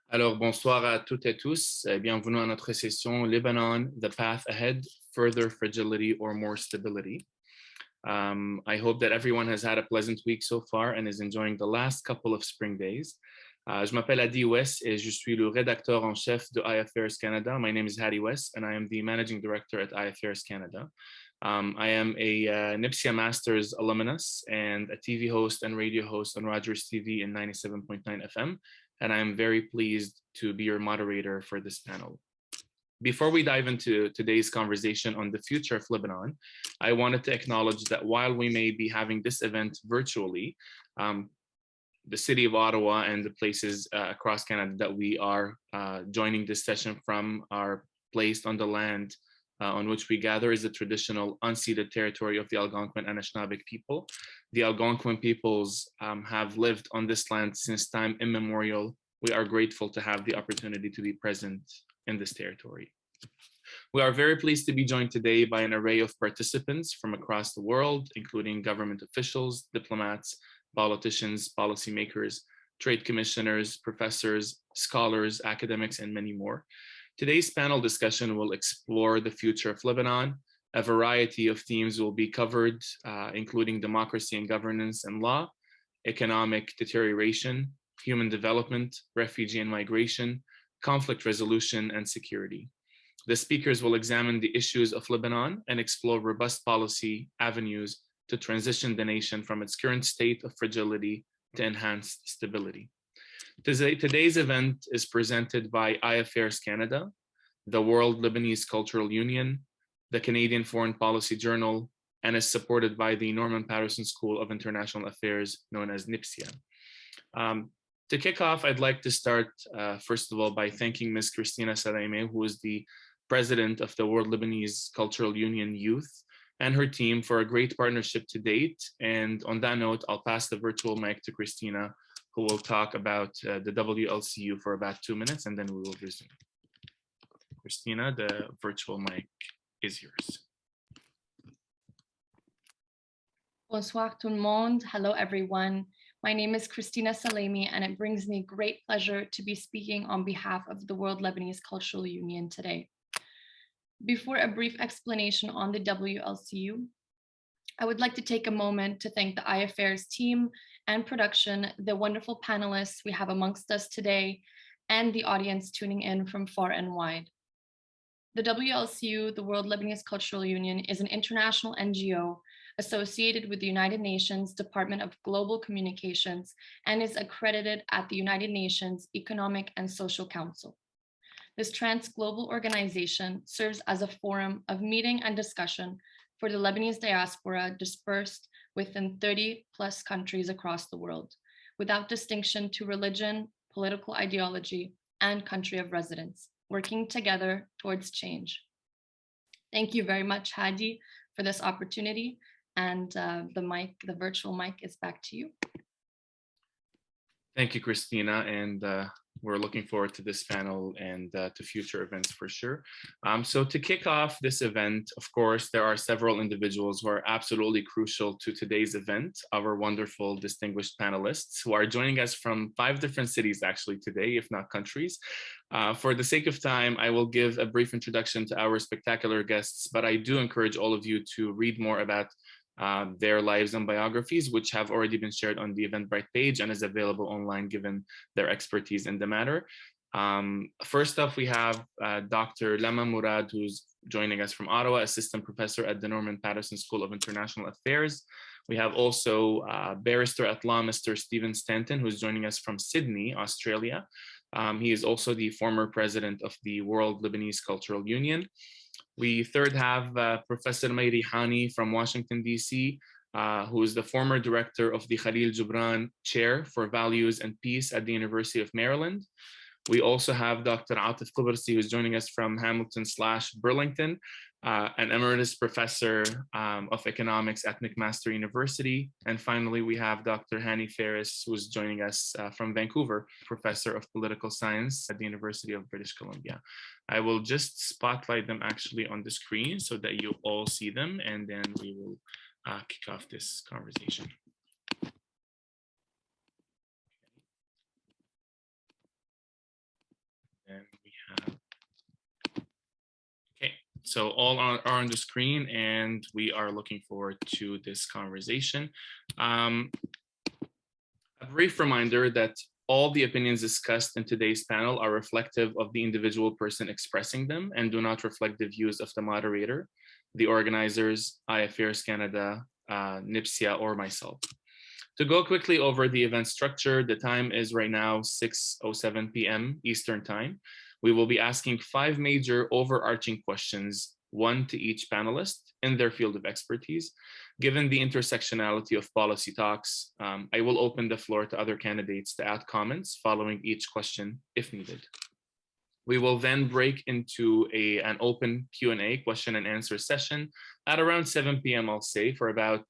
Alors, bonsoir à toutes et tous. Bienvenue à notre session Lebanon, the path ahead, further fragility or more stability. I hope that everyone has had a pleasant week so far and is enjoying the last couple of spring days. Je m'appelle Hadi Wess et je suis le rédacteur en chef de iAffairs Canada. My name is Hadi Wess and I am the managing director at iAffairs Canada. I am a NIPSIA Masters alumnus and a TV host and radio host on Rogers TV in 97.9 FM. And I'm very pleased to be your moderator for this panel. Before we dive into today's conversation on the future of Lebanon, I wanted to acknowledge that while we may be having this event virtually, the city of Ottawa and the places across Canada that we are joining this session from are placed on the land on which we gather is the traditional unceded territory of the Algonquin and Anishinaabe people. The Algonquin peoples have lived on this land since time immemorial. We are grateful to have the opportunity to be present in this territory. We are very pleased to be joined today by an array of participants from across the world, including government officials, diplomats, politicians, policymakers, trade commissioners, professors, scholars, academics, and many more. Today's panel discussion will explore the future of Lebanon. A variety of themes will be covered, including democracy and governance and law, economic deterioration, human development, refugee and migration, conflict resolution, and security. The speakers will examine the issues of Lebanon and explore robust policy avenues to transition the nation from its current state of fragility to enhanced stability. Today's event is presented by iAffairs Canada, the World Lebanese Cultural Union, the Canadian Foreign Policy Journal, and is supported by the Norman Paterson School of International Affairs, known as NIPSIA. To kick off, I'd like to start, first of all, by thanking Ms. Christina Saleme, who is the president of the World Lebanese Cultural Union Youth, and her team for a great partnership to date. And on that note, I'll pass the virtual mic to Christina, who will talk about the WLCU for about 2 minutes, and then we will resume. Christina, the virtual mic is yours. Bonsoir tout le monde. Hello, everyone. My name is Christina Salemi, and it brings me great pleasure to be speaking on behalf of the World Lebanese Cultural Union today. Before a brief explanation on the WLCU, I would like to take a moment to thank the iAffairs team and production, the wonderful panelists we have amongst us today, and the audience tuning in from far and wide. The WLCU, the World Lebanese Cultural Union, is an international NGO associated with the United Nations Department of Global Communications and is accredited at the United Nations Economic and Social Council. This trans-global organization serves as a forum of meeting and discussion for the Lebanese diaspora dispersed within 30+ countries across the world, without distinction to religion, political ideology, and country of residence, working together towards change. Thank you very much, Hadi, for this opportunity. And the virtual mic is back to you. Thank you, Christina. And we're looking forward to this panel and to future events for sure. So to kick off this event, of course, there are several individuals who are absolutely crucial to today's event, our wonderful distinguished panelists who are joining us from 5 different cities actually today, if not countries. For the sake of time, I will give a brief introduction to our spectacular guests, but I do encourage all of you to read more about their lives and biographies, which have already been shared on the Eventbrite page and is available online given their expertise in the matter. First up, we have Dr. Lama Mourad, who's joining us from Ottawa, assistant professor at the Norman Paterson School of International Affairs. We have also Barrister at Law, Mr. Stephen Stanton, who's joining us from Sydney, Australia. He is also the former president of the World Lebanese Cultural Union. We third have Professor Rihani from Washington, D.C., who is the former director of the Khalil Gibran Chair for Values and Peace at the University of Maryland. We also have Dr. Afit Kubursi, who's joining us from Hamilton/Burlington, an emeritus professor of economics at McMaster University. And finally, we have Dr. Hani Faris, who's joining us from Vancouver, professor of political science at the University of British Columbia. I will just spotlight them actually on the screen so that you all see them, and then we will kick off this conversation. And we have, okay, so all are on the screen and we are looking forward to this conversation. A brief reminder that all the opinions discussed in today's panel are reflective of the individual person expressing them and do not reflect the views of the moderator, the organizers, iAffairs Canada, NIPSIA, or myself. To go quickly over the event structure, the time is right now 6:07 p.m. Eastern Time. We will be asking 5 major overarching questions, one to each panelist in their field of expertise. Given the intersectionality of policy talks, I will open the floor to other candidates to add comments following each question if needed. We will then break into an open Q&A, question and answer session at around 7 p.m. I'll say, for about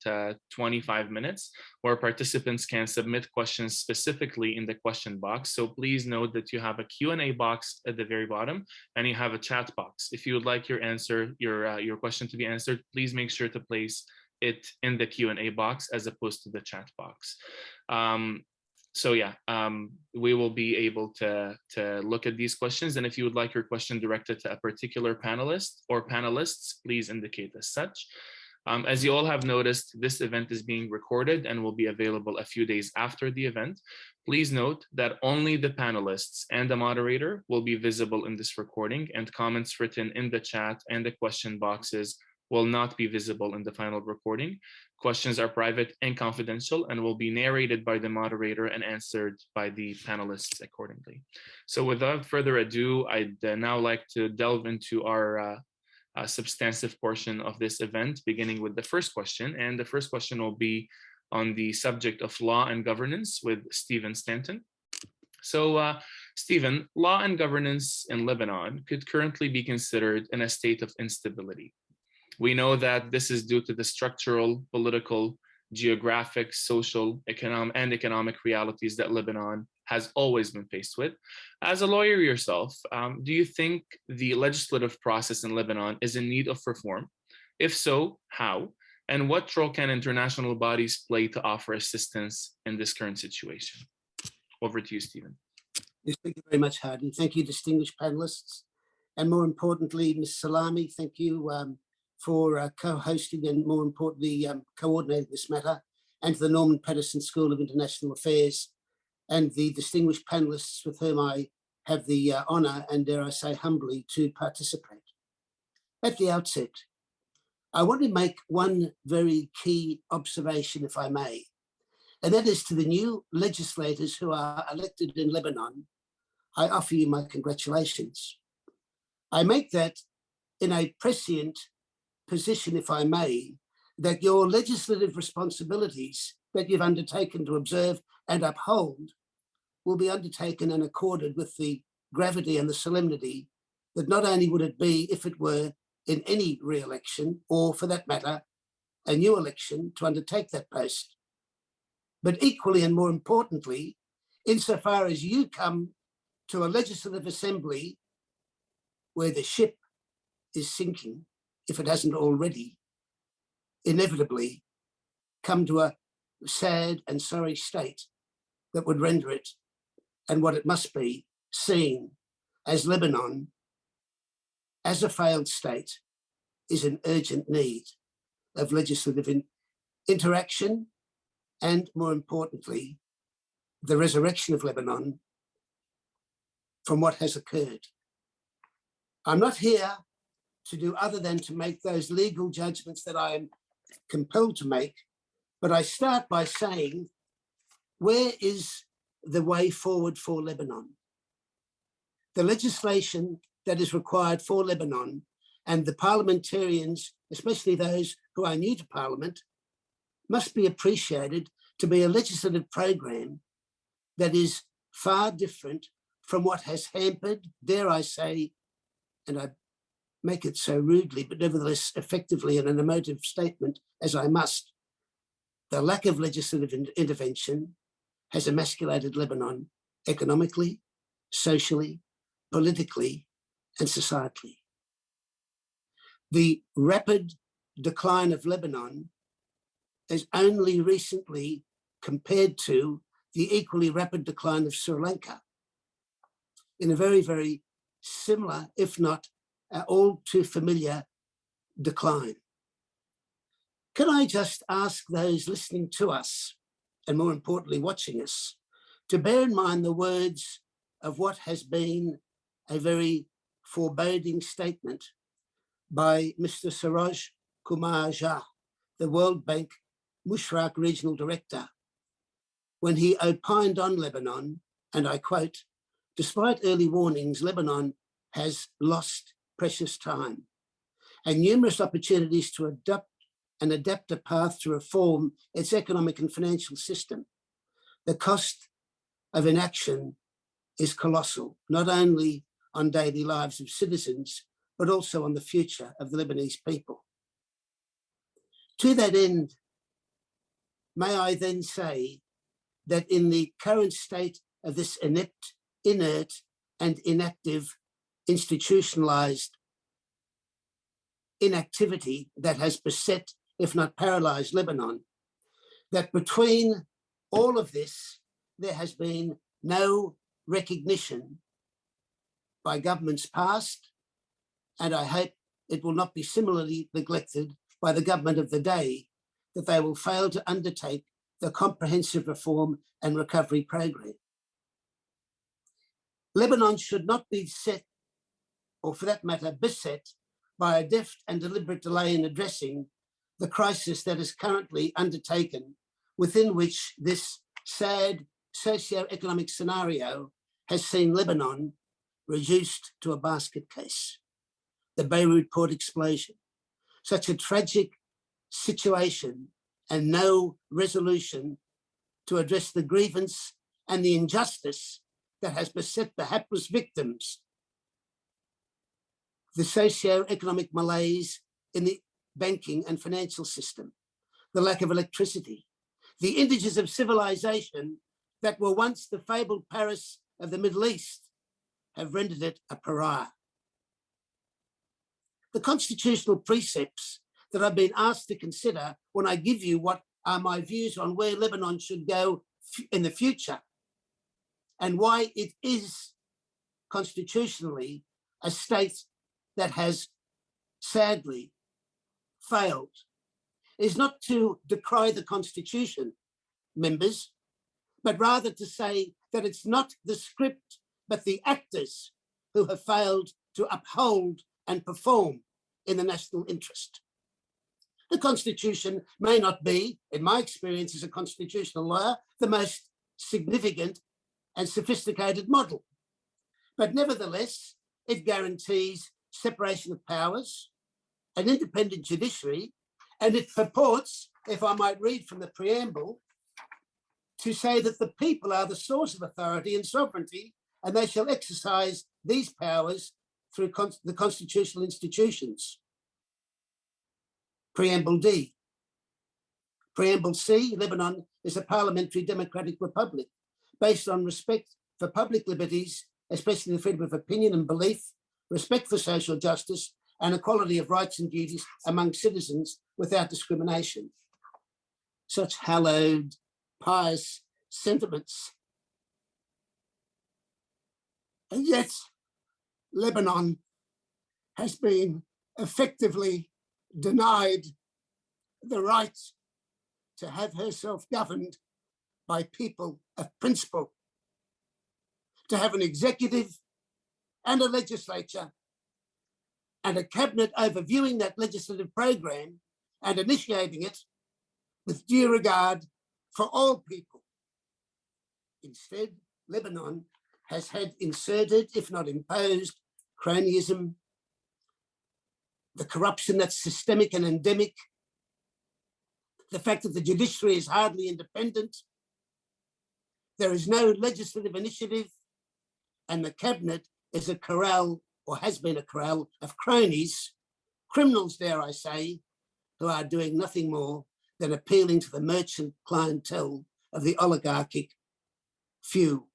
25 minutes, where participants can submit questions specifically in the question box. So please note that you have a Q&A box at the very bottom and you have a chat box. If you would like your answer, your question to be answered, please make sure to place it in the Q&A box as opposed to the chat box. So yeah, we will be able to look at these questions. And if you would like your question directed to a particular panelist or panelists, please indicate as such. As you all have noticed, this event is being recorded and will be available a few days after the event. Please note that only the panelists and the moderator will be visible in this recording, and comments written in the chat and the question boxes will not be visible in the final recording. Questions are private and confidential and will be narrated by the moderator and answered by the panelists accordingly. So without further ado, I'd now like to delve into our substantive portion of this event, beginning with the first question. And the first question will be on the subject of law and governance with Stephen Stanton. So Stephen, law and governance in Lebanon could currently be considered in a state of instability. We know that this is due to the structural, political, geographic, social, economic realities that Lebanon has always been faced with. As a lawyer yourself, do you think the legislative process in Lebanon is in need of reform? If so, how? And what role can international bodies play to offer assistance in this current situation? Over to you, Stephen. Yes, thank you very much, Hadi. Thank you, distinguished panelists. And more importantly, Ms. Salami, thank you for co-hosting and more importantly, coordinating this matter, and to the Norman Paterson School of International Affairs and the distinguished panelists with whom I have the honor and, dare I say, humbly to participate. At the outset, I want to make one very key observation, if I may, and that is to the new legislators who are elected in Lebanon. I offer you my congratulations. I make that in a prescient position, if I may, that your legislative responsibilities that you've undertaken to observe and uphold will be undertaken and accorded with the gravity and the solemnity that not only would it be if it were in any re-election, or for that matter, a new election to undertake that post, but equally and more importantly, insofar as you come to a legislative assembly where the ship is sinking, if it hasn't already, inevitably come to a sad and sorry state that would render it, and what it must be, seen as Lebanon, as a failed state, is in urgent need of legislative interaction and, more importantly, the resurrection of Lebanon from what has occurred. I'm not here to do other than to make those legal judgments that I am compelled to make, but I start by saying, where is the way forward for Lebanon? The legislation that is required for Lebanon, and the parliamentarians, especially those who are new to Parliament, must be appreciated to be a legislative program that is far different from what has hampered, dare I say, and I make it so rudely, but nevertheless effectively in an emotive statement, as I must. The lack of legislative intervention has emasculated Lebanon economically, socially, politically, and societally. The rapid decline of Lebanon is only recently compared to the equally rapid decline of Sri Lanka in a very, very similar, if not all too familiar, decline. Can I just ask those listening to us, and more importantly, watching us, to bear in mind the words of what has been a very foreboding statement by Mr. Suraj Kumar Jha, the World Bank Mushraq Regional Director, when he opined on Lebanon, and I quote, "Despite early warnings, Lebanon has lost precious time and numerous opportunities to adapt a path to reform its economic and financial system. The cost of inaction is colossal, not only on daily lives of citizens, but also on the future of the Lebanese people." To that end, may I then say that in the current state of this inept, inert, and inactive, institutionalized inactivity that has beset, if not paralyzed, Lebanon, that between all of this, there has been no recognition by governments past, and I hope it will not be similarly neglected by the government of the day, that they will fail to undertake the comprehensive reform and recovery program. Lebanon should not be set, or for that matter, beset by a deft and deliberate delay in addressing the crisis that is currently undertaken, within which this sad socio-economic scenario has seen Lebanon reduced to a basket case. The Beirut port explosion, such a tragic situation, and no resolution to address the grievance and the injustice that has beset the hapless victims, the socio-economic malaise in the banking and financial system, the lack of electricity, the indiges of civilization that were once the fabled Paris of the Middle East have rendered it a pariah. The constitutional precepts that I've been asked to consider when I give you what are my views on where Lebanon should go in the future and why it is constitutionally a state that has sadly failed, is not to decry the Constitution, members, but rather to say that it's not the script, but the actors who have failed to uphold and perform in the national interest. The Constitution may not be, in my experience as a constitutional lawyer, the most significant and sophisticated model, but nevertheless, it guarantees separation of powers, an independent judiciary, and it purports, if I might read from the preamble, to say that the people are the source of authority and sovereignty, and they shall exercise these powers through the constitutional institutions. Preamble D. Preamble C, Lebanon is a parliamentary democratic republic based on respect for public liberties, especially the freedom of opinion and belief, respect for social justice, and equality of rights and duties among citizens without discrimination. Such hallowed, pious sentiments. And yet, Lebanon has been effectively denied the right to have herself governed by people of principle, to have an executive and a legislature and a cabinet overviewing that legislative program and initiating it with due regard for all people. Instead, Lebanon has had inserted, if not imposed, cronyism, the corruption that's systemic and endemic, the fact that the judiciary is hardly independent, there is no legislative initiative, and the cabinet is a corral, or has been a corral, of cronies, criminals, dare I say, who are doing nothing more than appealing to the merchant clientele of the oligarchic few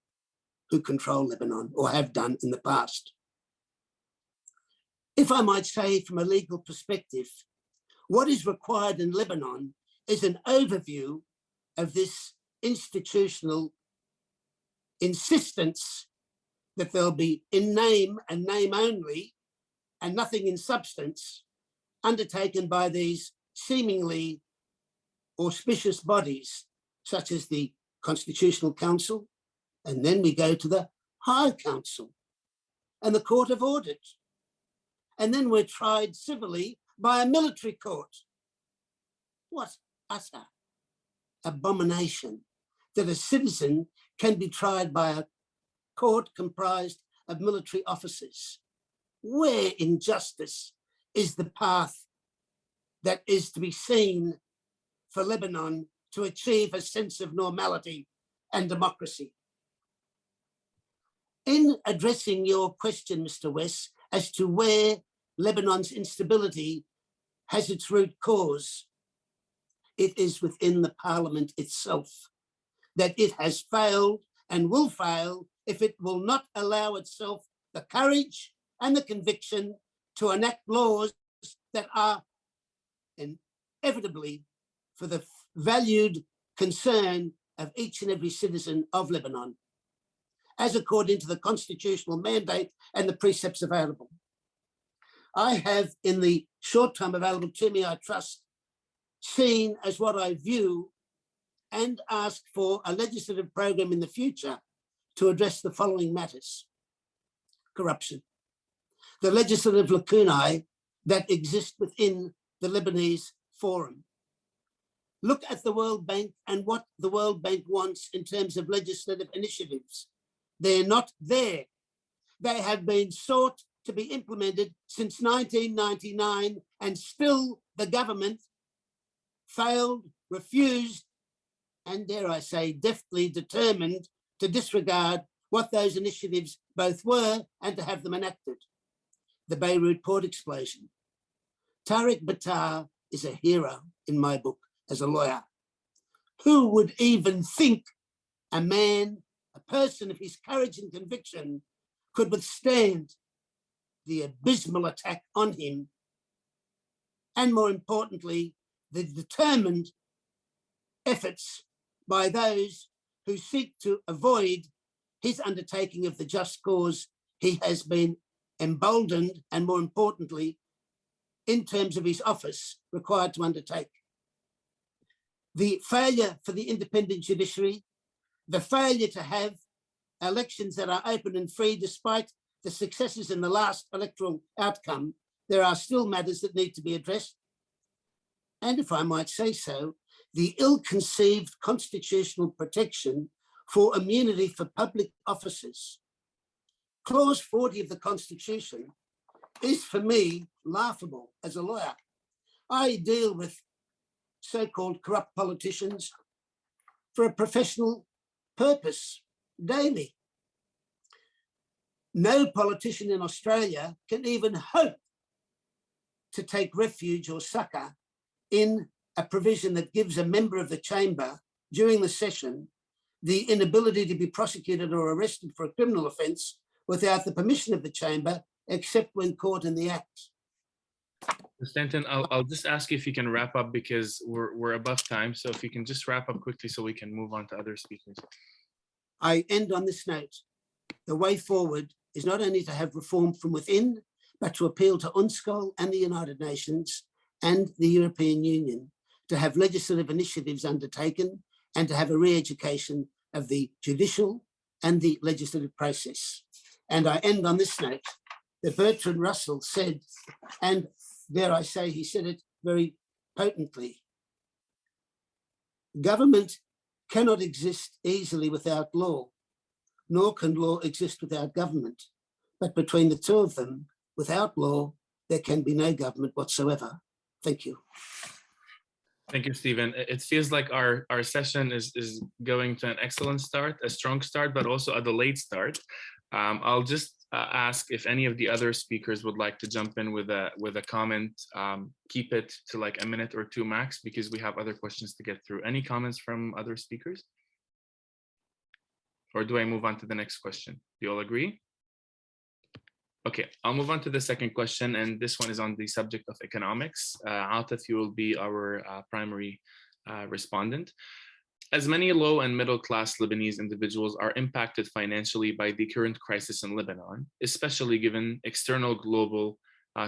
who control Lebanon or have done in the past. If I might say from a legal perspective, what is required in Lebanon is an overview of this institutional insistence that there'll be in name and name only, and nothing in substance, undertaken by these seemingly auspicious bodies, such as the Constitutional Council, and then we go to the High Council and the Court of Audit, and then we're tried civilly by a military court. What utter abomination that a citizen can be tried by a court comprised of military officers. Where in justice is the path that is to be seen for Lebanon to achieve a sense of normality and democracy? In addressing your question, Mr. Wess, as to where Lebanon's instability has its root cause, it is within the parliament itself, that it has failed and will fail if it will not allow itself the courage and the conviction to enact laws that are inevitably for the valued concern of each and every citizen of Lebanon, as according to the constitutional mandate and the precepts available. I have, in the short time available to me, I trust, seen as what I view and ask for a legislative program in the future to address the following matters: corruption, the legislative lacunae that exist within the Lebanese Forum. Look at the World Bank and what the World Bank wants in terms of legislative initiatives. They're not there. They have been sought to be implemented since 1999, and still the government failed, refused, and dare I say, deftly determined to disregard what those initiatives both were and to have them enacted. The Beirut port explosion. Tariq Battar is a hero in my book as a lawyer. Who would even think a man, a person of his courage and conviction, could withstand the abysmal attack on him, and more importantly, the determined efforts by those who seek to avoid his undertaking of the just cause he has been emboldened, and more importantly, in terms of his office, required to undertake. The failure for the independent judiciary, the failure to have elections that are open and free despite the successes in the last electoral outcome. There are still matters that need to be addressed. And if I might say so, the ill-conceived constitutional protection for immunity for public officers. Clause 40 of the Constitution is, for me, laughable as a lawyer. I deal with so-called corrupt politicians for a professional purpose daily. No politician in Australia can even hope to take refuge or succor in a provision that gives a member of the chamber during the session the inability to be prosecuted or arrested for a criminal offence without the permission of the chamber, except when caught in the act. Stanton, I'll just ask you if you can wrap up, because we're above time. So if you can just wrap up quickly so we can move on to other speakers. I end on this note. The way forward is not only to have reform from within, but to appeal to UNSCOL and the United Nations and the European Union to have legislative initiatives undertaken and to have a re-education of the judicial and the legislative process. And I end on this note that Bertrand Russell said, and dare I say he said it very potently, government cannot exist easily without law, nor can law exist without government. But between the two of them, without law, there can be no government whatsoever. Thank you. Thank you, Stephen. It feels like our session is going to an excellent start, a strong start, but also a delayed start. I'll just ask if any of the other speakers would like to jump in with a comment. Keep it to like a minute or two max, because we have other questions to get through. Any comments from other speakers? Or do I move on to the next question? Do you all agree? Okay, I'll move on to the second question, and this one is on the subject of economics. Atif, you will be our primary respondent. As many low and middle class Lebanese individuals are impacted financially by the current crisis in Lebanon, especially given external global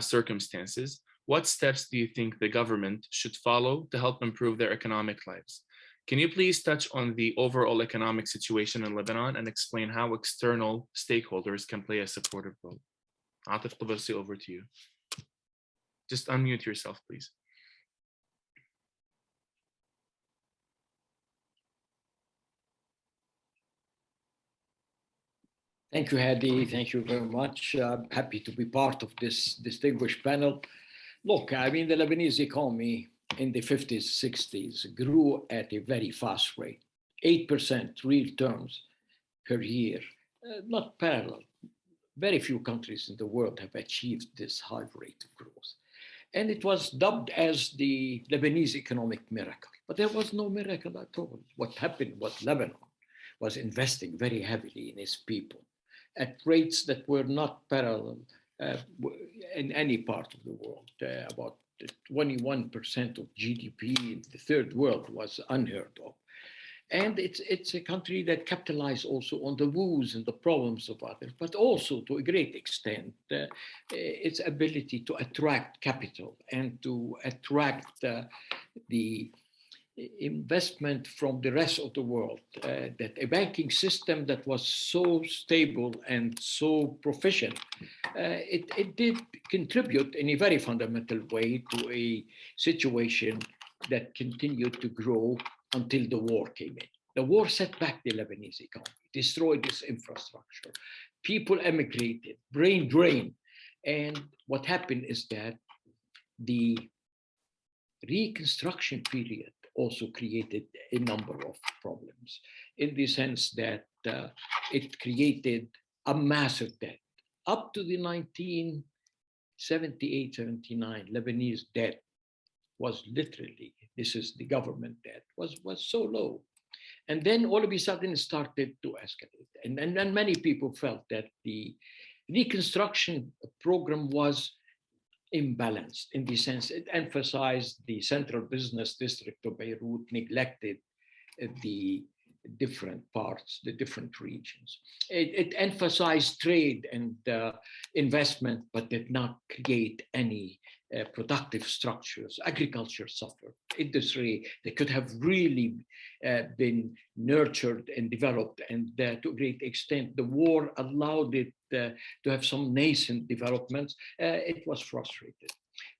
circumstances, what steps do you think the government should follow to help improve their economic lives? Can you please touch on the overall economic situation in Lebanon and explain how external stakeholders can play a supportive role? Afit Kubursi, over to you. Just unmute yourself, please. Thank you, Hadi. Thank you very much. Happy to be part of this distinguished panel. Look, I mean, the Lebanese economy in the 50s, 60s grew at a very fast rate, 8% real terms per year, not parallel. Very few countries in the world have achieved this high rate of growth. And it was dubbed as the Lebanese economic miracle. But there was no miracle at all. What happened was Lebanon was investing very heavily in its people at rates that were not parallel in any part of the world. About 21% of GDP in the third world was unheard of. And it's a country that capitalized also on the woes and the problems of others, but also to a great extent, its ability to attract capital and to attract the investment from the rest of the world, that a banking system that was so stable and so proficient, it did contribute in a very fundamental way to a situation that continued to grow until the war came in. The war set back the Lebanese economy, destroyed its infrastructure. People emigrated, brain drain. And what happened is that the reconstruction period also created a number of problems in the sense that it created a massive debt. Up to the 1978, 79, Lebanese debt was literally, this is the government debt, was so low. And then all of a sudden it started to escalate. And many people felt that the reconstruction program was imbalanced in the sense it emphasized the central business district of Beirut, neglected the different parts, the different regions. It emphasized trade and investment, but did not create any productive structures. Agriculture suffered. Industry that could have really been nurtured and developed, and to a great extent, the war allowed it to have some nascent developments. It was frustrated.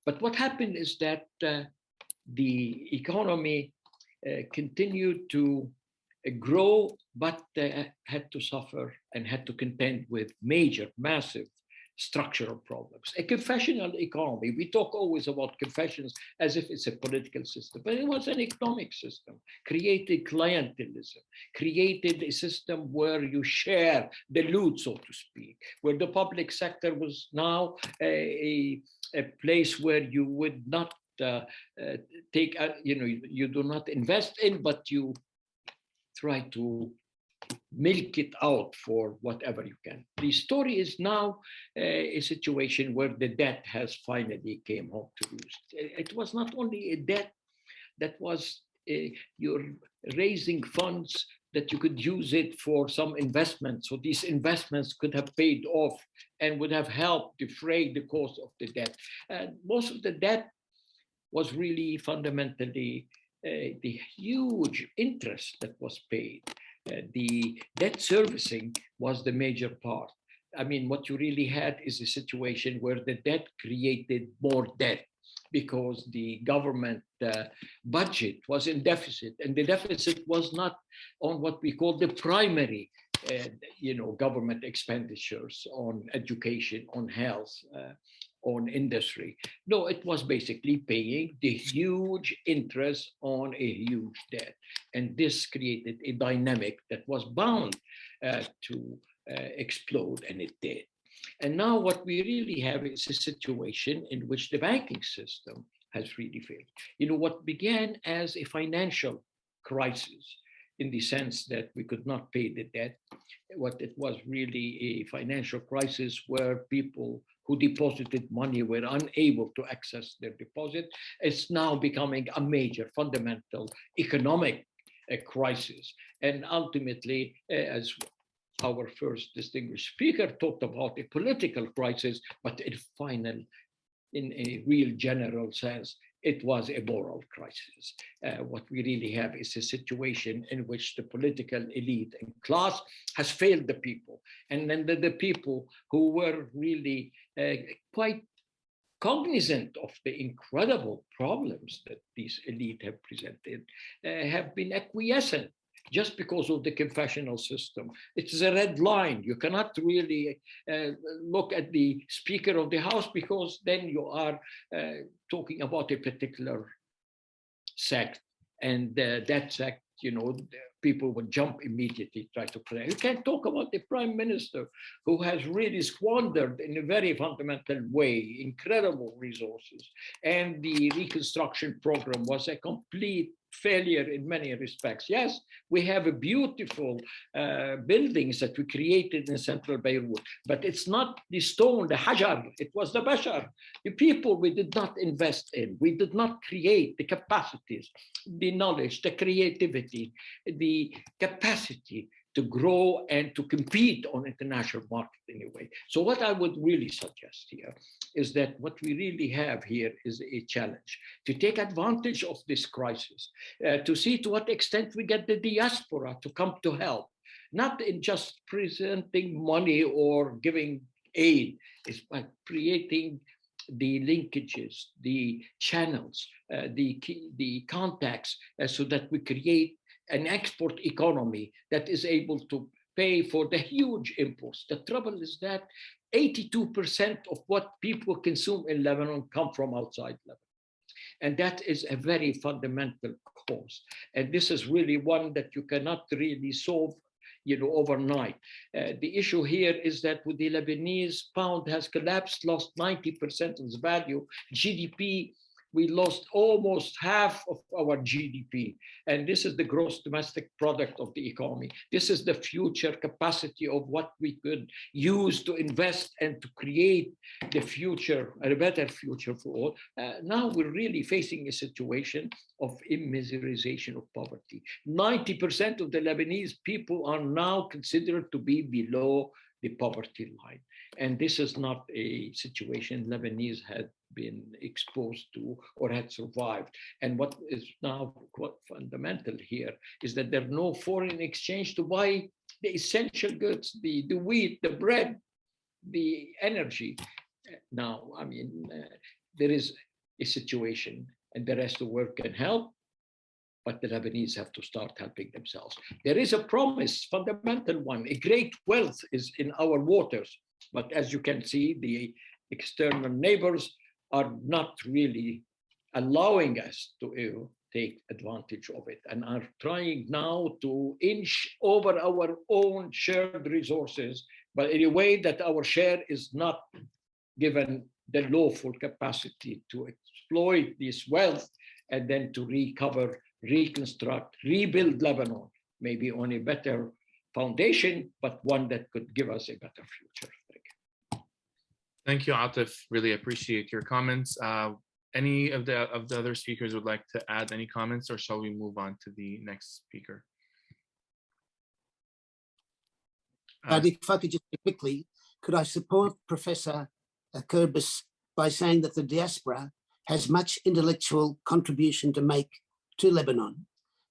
But what happened is that the economy continued to grow, but had to suffer and had to contend with major, massive structural problems. A confessional economy, we talk always about confessions as if it's a political system, but it was an economic system, created clientelism, created a system where you share the loot, so to speak, where the public sector was now a place where you would not take, you do not invest in, but you try to milk it out for whatever you can. The story is now a situation where the debt has finally came home to roost. It was not only a debt that was you're raising funds that you could use it for some investments. So these investments could have paid off and would have helped defray the cost of the debt. And most of the debt was really fundamentally the huge interest that was paid. The debt servicing was the major part. I mean, what you really had is a situation where the debt created more debt because the government budget was in deficit, and the deficit was not on what we call the primary government expenditures on education, on health, on industry. No, it was basically paying the huge interest on a huge debt. And this created a dynamic that was bound to explode, and it did. And now what we really have is a situation in which the banking system has really failed. You know, what began as a financial crisis in the sense that we could not pay the debt, what it was really a financial crisis where people who deposited money were unable to access their deposit. It's now becoming a major fundamental economic crisis. And ultimately, as our first distinguished speaker talked about, a political crisis, but in a real general sense, it was a moral crisis. What we really have is a situation in which the political elite and class has failed the people. And then the people who were really quite cognizant of the incredible problems that these elite have presented have been acquiescent just because of the confessional system. It's a red line. You cannot really look at the Speaker of the House, because then you are talking about a particular sect, and that sect, people would jump immediately, try to play. You can't talk about the Prime Minister, who has really squandered in a very fundamental way incredible resources, and the reconstruction program was a complete failure in many respects. Yes, we have a beautiful buildings that we created in central Beirut, but it's not the stone, the hajar, it was the bashar, the people we did not invest in. We did not create the capacities, the knowledge, the creativity, the capacity to grow and to compete on international market anyway. So what I would really suggest here is that what we really have here is a challenge to take advantage of this crisis, to see to what extent we get the diaspora to come to help, not in just presenting money or giving aid, it's by creating the linkages, the channels, the contacts, so that we create an export economy that is able to pay for the huge imports. The trouble is that 82% of what people consume in Lebanon come from outside Lebanon. And that is a very fundamental cause. And this is really one that you cannot really solve overnight. The issue here is that with the Lebanese pound has collapsed, lost 90% of its value, GDP, we lost almost half of our GDP. And this is the gross domestic product of the economy. This is the future capacity of what we could use to invest and to create the future, a better future for all. Now we're really facing a situation of immiserization of poverty. 90% of the Lebanese people are now considered to be below the poverty line. And this is not a situation Lebanese had been exposed to or had survived. And what is now quite fundamental here is that there's no foreign exchange to buy the essential goods, the wheat, the bread, the energy. Now, there is a situation, and the rest of the world can help, but the Lebanese have to start helping themselves. There is a promise, fundamental one, a great wealth is in our waters. But as you can see, the external neighbors are not really allowing us to take advantage of it, and are trying now to inch over our own shared resources, but in a way that our share is not given the lawful capacity to exploit this wealth and then to recover, reconstruct, rebuild Lebanon, maybe on a better foundation, but one that could give us a better future. Thank you, Atif. Really appreciate your comments. Any of the other speakers would like to add any comments, or shall we move on to the next speaker? If I could just quickly, could I support Professor Kubursi by saying that the diaspora has much intellectual contribution to make to Lebanon,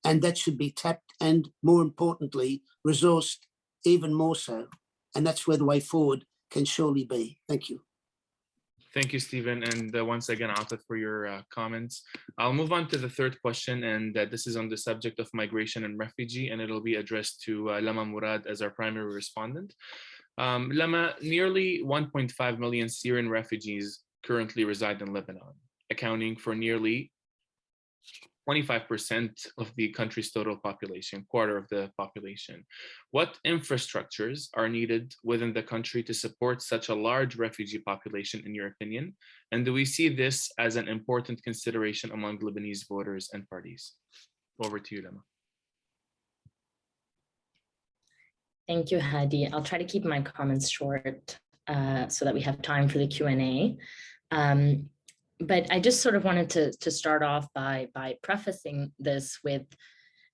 and that should be tapped and, more importantly, resourced even more so. And that's where the way forward can surely be. Thank you. Thank you, Stephen. And once again, Atif, for your comments. I'll move on to the third question, and this is on the subject of migration and refugee, and it'll be addressed to Lama Mourad as our primary respondent. Lama, nearly 1.5 million Syrian refugees currently reside in Lebanon, accounting for nearly 25% of the country's total population, quarter of the population. What infrastructures are needed within the country to support such a large refugee population, in your opinion? And do we see this as an important consideration among Lebanese voters and parties? Over to you, Lama. Thank you, Hadi. I'll try to keep my comments short so that we have time for the Q&A. But I just sort of wanted to start off by prefacing this with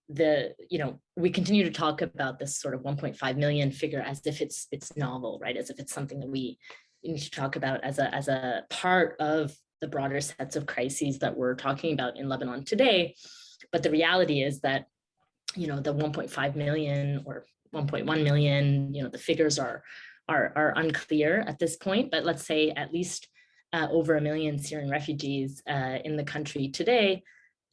we continue to talk about this sort of 1.5 million figure as if it's novel, right? As if it's something that we need to talk about as a part of the broader sets of crises that we're talking about in Lebanon today. But the reality is that, the 1.5 million or 1.1 million, the figures are unclear at this point, but let's say at least over 1 million Syrian refugees in the country today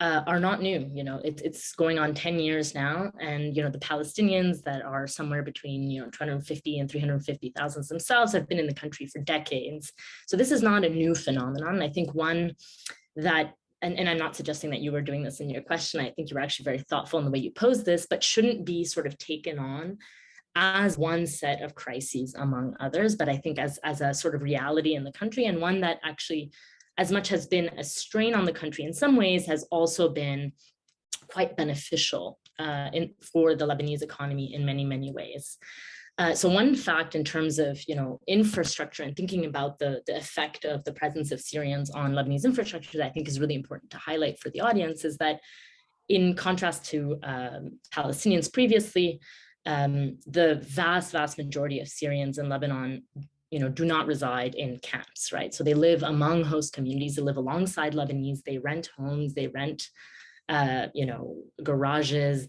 are not new. It's going on 10 years now, and the Palestinians that are somewhere between 250 and 350,000 themselves have been in the country for decades. So this is not a new phenomenon. I think one that, and I'm not suggesting that you were doing this in your question, I think you were actually very thoughtful in the way you posed this, but shouldn't be sort of taken on as one set of crises among others, but I think as a sort of reality in the country, and one that actually, as much has been a strain on the country in some ways, has also been quite beneficial for the Lebanese economy in many, many ways. So one fact in terms of infrastructure and thinking about the effect of the presence of Syrians on Lebanese infrastructure that I think is really important to highlight for the audience is that, in contrast to Palestinians previously, the vast majority of Syrians in Lebanon do not reside in camps, right? So they live among host communities, they live alongside Lebanese, they rent homes, they rent, garages,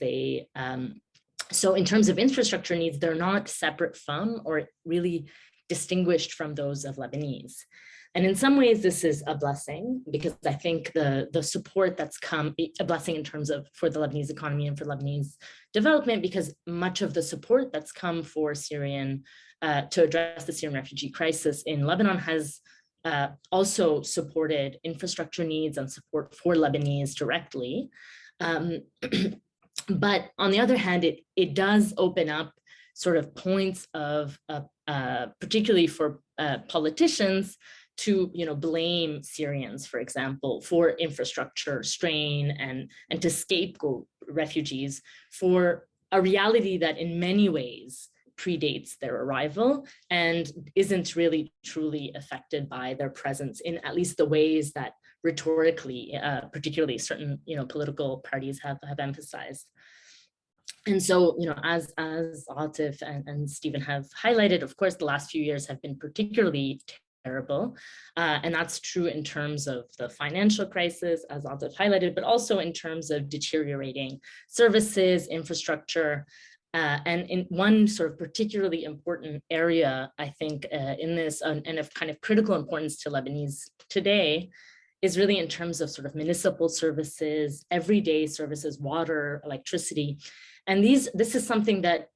so in terms of infrastructure needs, they're not separate from or really distinguished from those of Lebanese. And in some ways, this is a blessing, because I think the support that's come, a blessing in terms of for the Lebanese economy and for Lebanese development, because much of the support that's come for Syrian, to address the Syrian refugee crisis in Lebanon has also supported infrastructure needs and support for Lebanese directly. But on the other hand, it does open up sort of points of, particularly for politicians, to blame Syrians, for example, for infrastructure strain and to scapegoat refugees for a reality that in many ways predates their arrival and isn't really truly affected by their presence in at least the ways that rhetorically, particularly certain political parties have emphasized. And so, as Atif and Stephen have highlighted, of course, the last few years have been particularly terrible. And that's true in terms of the financial crisis, as Atif highlighted, but also in terms of deteriorating services, infrastructure. And in one sort of particularly important area, I think, in this, and of kind of critical importance to Lebanese today, is really in terms of sort of municipal services, everyday services, water, electricity. And this is something that,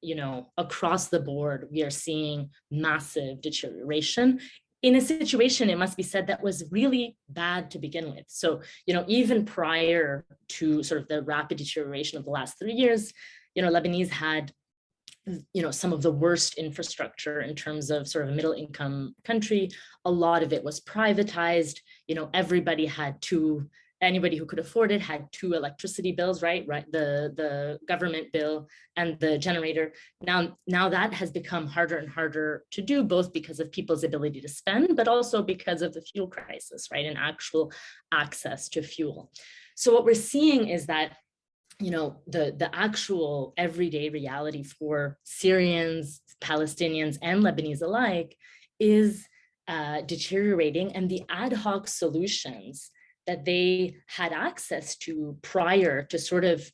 across the board, we are seeing massive deterioration in a situation, it must be said, that was really bad to begin with. So, even prior to sort of the rapid deterioration of the last 3 years, Lebanese had, some of the worst infrastructure in terms of sort of a middle income country. A lot of it was privatized. Everybody had anybody who could afford it had 2 electricity bills, right? The government bill and the generator. Now that has become harder and harder to do, both because of people's ability to spend, but also because of the fuel crisis, right? And actual access to fuel. So what we're seeing is that, the actual everyday reality for Syrians, Palestinians, and Lebanese alike is deteriorating, and the ad hoc solutions that they had access to prior to sort of,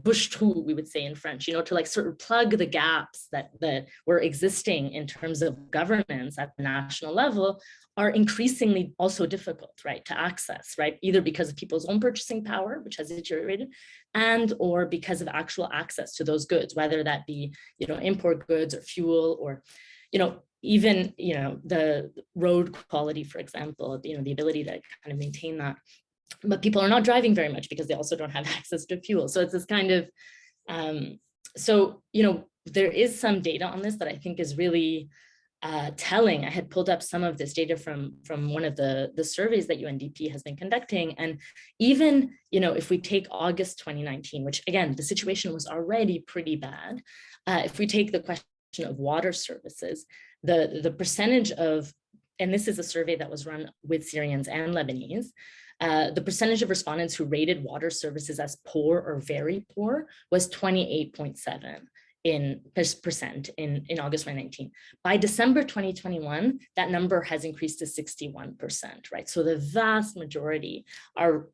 bouche trou, we would say in French, to like sort of plug the gaps that were existing in terms of governance at the national level, are increasingly also difficult, right, to access, right, either because of people's own purchasing power, which has deteriorated, and or because of actual access to those goods, whether that be, import goods or fuel or, even, the road quality, for example, the ability to kind of maintain that. But people are not driving very much because they also don't have access to fuel. So it's this kind of, there is some data on this that I think is really telling. I had pulled up some of this data from one of the surveys that UNDP has been conducting. And even, if we take August 2019, which again, the situation was already pretty bad. If we take the question of water services, the percentage of, and this is a survey that was run with Syrians and Lebanese, the percentage of respondents who rated water services as poor or very poor was 28.7% in August 2019. By December 2021, that number has increased to 61%, right? So the vast majority are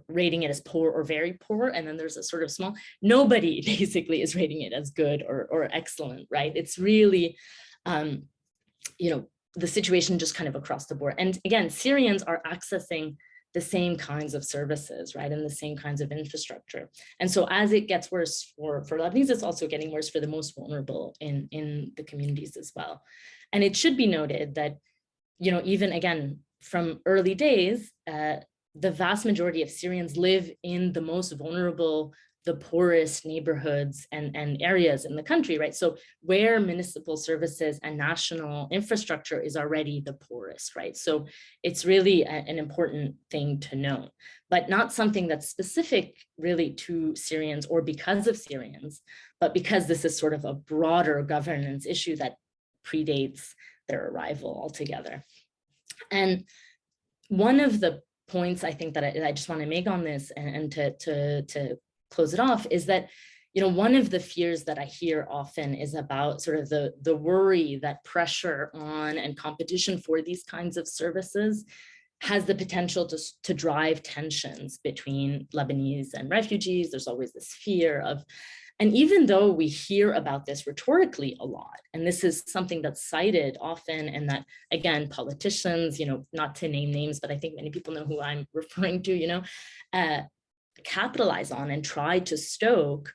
rating it as poor or very poor, and then there's a sort of small, nobody basically is rating it as good or excellent, right? It's really, the situation just kind of across the board. And again, Syrians are accessing the same kinds of services, right, and the same kinds of infrastructure. And so as it gets worse for Lebanese, it's also getting worse for the most vulnerable in the communities as well. And it should be noted that, even again, from early days, the vast majority of Syrians live in the most vulnerable, the poorest neighborhoods and areas in the country, right? So where municipal services and national infrastructure is already the poorest, right? So it's really an important thing to note, but not something that's specific really to Syrians or because of Syrians, but because this is sort of a broader governance issue that predates their arrival altogether. And one of the points I think that I just want to make on this and to close it off is that, one of the fears that I hear often is about sort of the worry that pressure on and competition for these kinds of services has the potential to drive tensions between Lebanese and refugees. There's always this fear of, and even though we hear about this rhetorically a lot, and this is something that's cited often, and that, again, politicians, not to name names, but I think many people know who I'm referring to, capitalize on and try to stoke,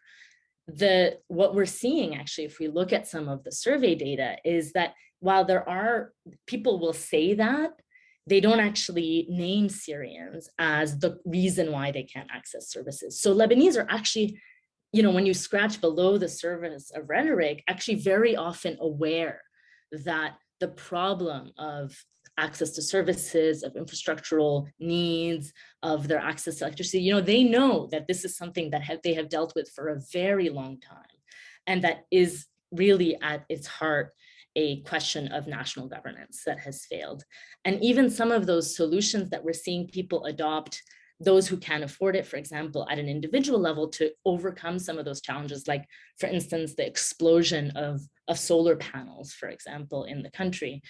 what we're seeing actually, if we look at some of the survey data, is that while there are people will say that, they don't actually name Syrians as the reason why they can't access services. So Lebanese are actually, when you scratch below the surface of rhetoric, actually very often aware that the problem of access to services, of infrastructural needs, of their access to electricity, they know that this is something that they have dealt with for a very long time. And that is really at its heart a question of national governance that has failed. And even some of those solutions that we're seeing people adopt, those who can afford it, for example, at an individual level to overcome some of those challenges, like, for instance, the explosion of solar panels, for example, in the country,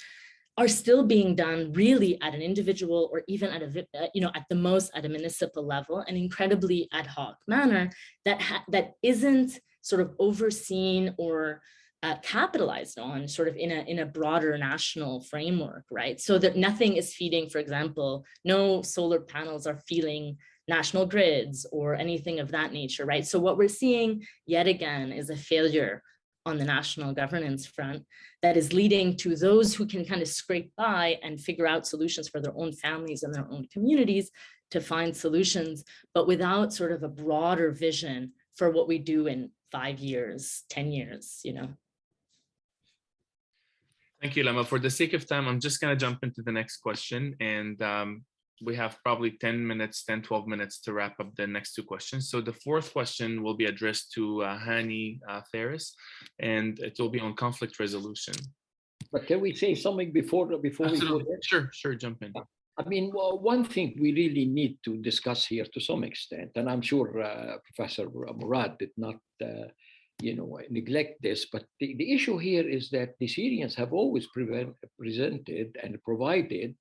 are still being done really at an individual or even at at the most at a municipal level, an incredibly ad hoc manner that isn't sort of overseen or capitalized on sort of in a broader national framework, right? So that nothing is feeding, for example, no solar panels are feeding national grids or anything of that nature, right? So what we're seeing yet again is a failure on the national governance front that is leading to those who can kind of scrape by and figure out solutions for their own families and their own communities to find solutions, but without sort of a broader vision for what we do in 5 years, 10 years, Thank you, Lama. For the sake of time, I'm just going to jump into the next question. And we have probably 10 minutes, 10, 12 minutes to wrap up the next two questions. So the fourth question will be addressed to Hani Faris, and it will be on conflict resolution. But can we say something before we go there? Sure, jump in. I mean, one thing we really need to discuss here to some extent, and I'm sure Professor Mourad did not neglect this, but the issue here is that the Syrians have always presented and provided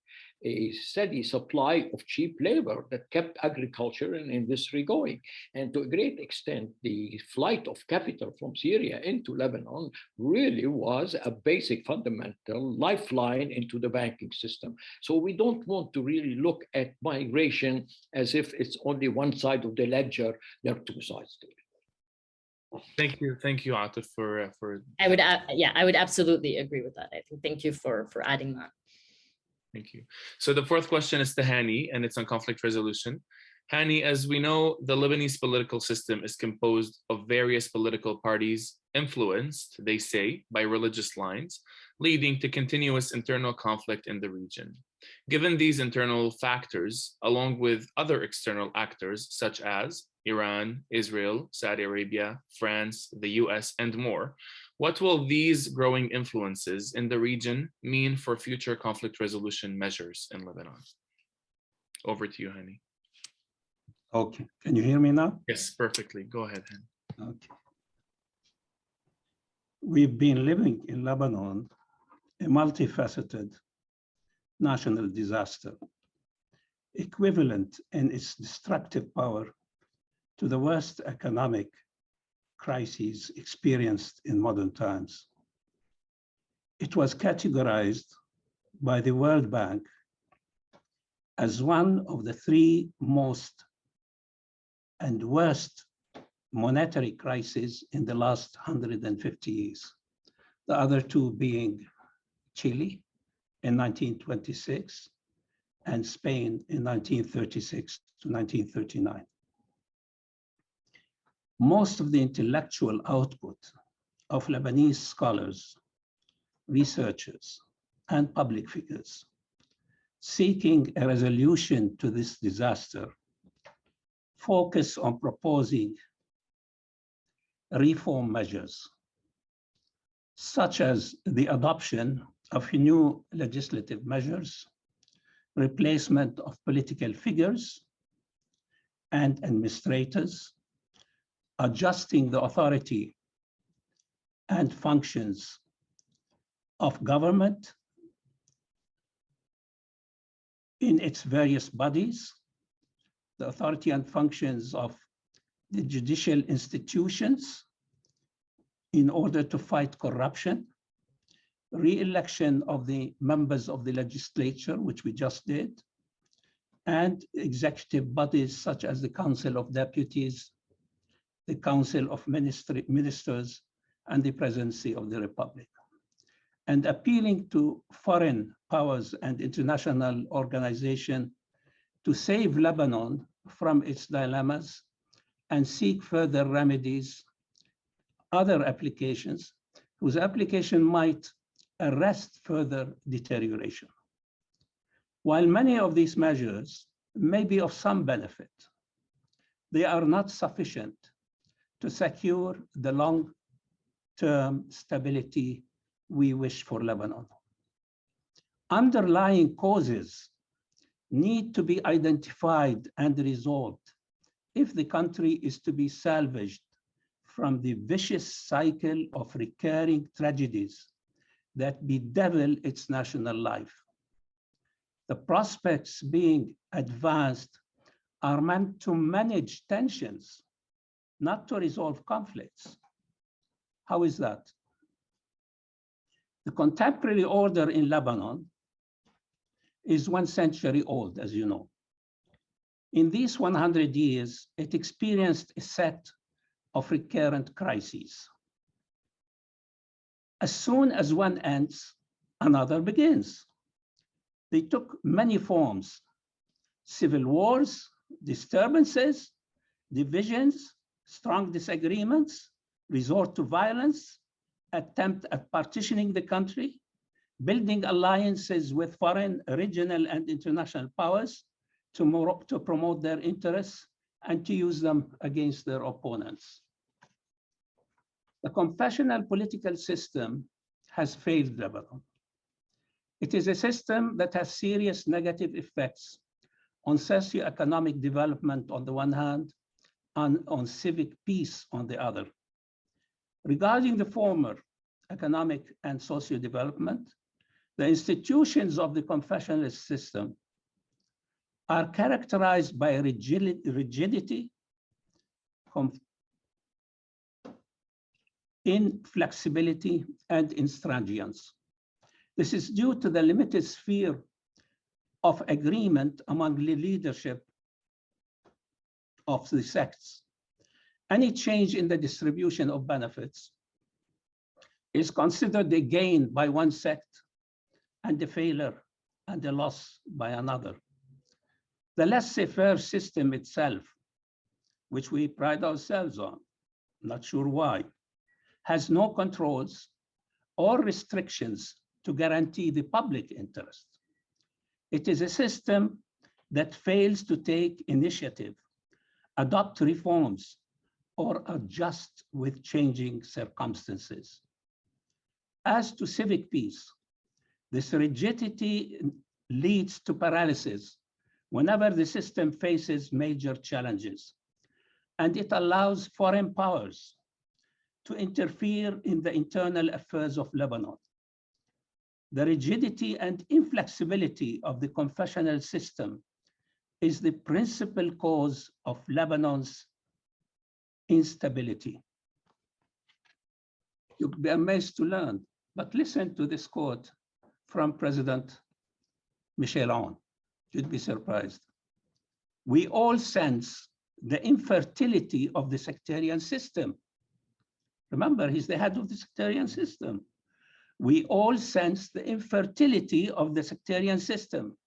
a steady supply of cheap labor that kept agriculture and industry going. And to a great extent, the flight of capital from Syria into Lebanon really was a basic fundamental lifeline into the banking system. So we don't want to really look at migration as if it's only one side of the ledger. There are two sides to it. Thank you, Atif, for. I would absolutely agree with that. I think. Thank you for adding that. Thank you. So the fourth question is to Hani, and it's on conflict resolution. Hani, as we know, the Lebanese political system is composed of various political parties influenced, they say, by religious lines, leading to continuous internal conflict in the region. Given these internal factors, along with other external actors such as Iran, Israel, Saudi Arabia, France, the US, and more, what will these growing influences in the region mean for future conflict resolution measures in Lebanon? Over to you, Hani. Okay, can you hear me now? Yes, perfectly. Go ahead, Hani. Okay. We've been living in Lebanon, a multifaceted national disaster, equivalent in its destructive power to the worst economic crises experienced in modern times. It was categorized by the World Bank as one of the three most and worst monetary crises in the last 150 years. The other two being Chile in 1926 and Spain in 1936 to 1939. Most of the intellectual output of Lebanese scholars, researchers, and public figures seeking a resolution to this disaster focus on proposing reform measures, such as the adoption of new legislative measures, replacement of political figures and administrators, adjusting the authority and functions of government in its various bodies, the authority and functions of the judicial institutions in order to fight corruption, re-election of the members of the legislature, which we just did, and executive bodies such as the Council of Deputies, the Council of Ministers, and the Presidency of the Republic, and appealing to foreign powers and international organizations to save Lebanon from its dilemmas and seek further remedies, other applications whose application might arrest further deterioration. While many of these measures may be of some benefit, they are not sufficient to secure the long-term stability we wish for Lebanon. Underlying causes need to be identified and resolved if the country is to be salvaged from the vicious cycle of recurring tragedies that bedevil its national life. The prospects being advanced are meant to manage tensions, not to resolve conflicts. How is that? The contemporary order in Lebanon is 1 century old, as you know. In these 100 years, it experienced a set of recurrent crises. As soon as one ends, another begins. They took many forms: civil wars, disturbances, divisions, strong disagreements, resort to violence, attempt at partitioning the country, building alliances with foreign, regional, and international powers to promote their interests and to use them against their opponents. The confessional political system has failed Lebanon. It is a system that has serious negative effects on socioeconomic development on the one hand, and on civic peace on the other. Regarding the former, economic and socio development, the institutions of the confessionalist system are characterized by rigidity, inflexibility, and intransigence. This is due to the limited sphere of agreement among the leadership of the sects. Any change in the distribution of benefits is considered a gain by one sect and a failure and a loss by another. The laissez-faire system itself, which we pride ourselves on, not sure why, has no controls or restrictions to guarantee the public interest. It is a system that fails to take initiative, adopt reforms, or adjust with changing circumstances. As to civic peace, this rigidity leads to paralysis whenever the system faces major challenges, and it allows foreign powers to interfere in the internal affairs of Lebanon. The rigidity and inflexibility of the confessional system is the principal cause of Lebanon's instability. You'd be amazed to learn, but listen to this quote from President Michel Aoun. You'd be surprised. We all sense the infertility of the sectarian system. Remember, he's the head of the sectarian system. We all sense the infertility of the sectarian system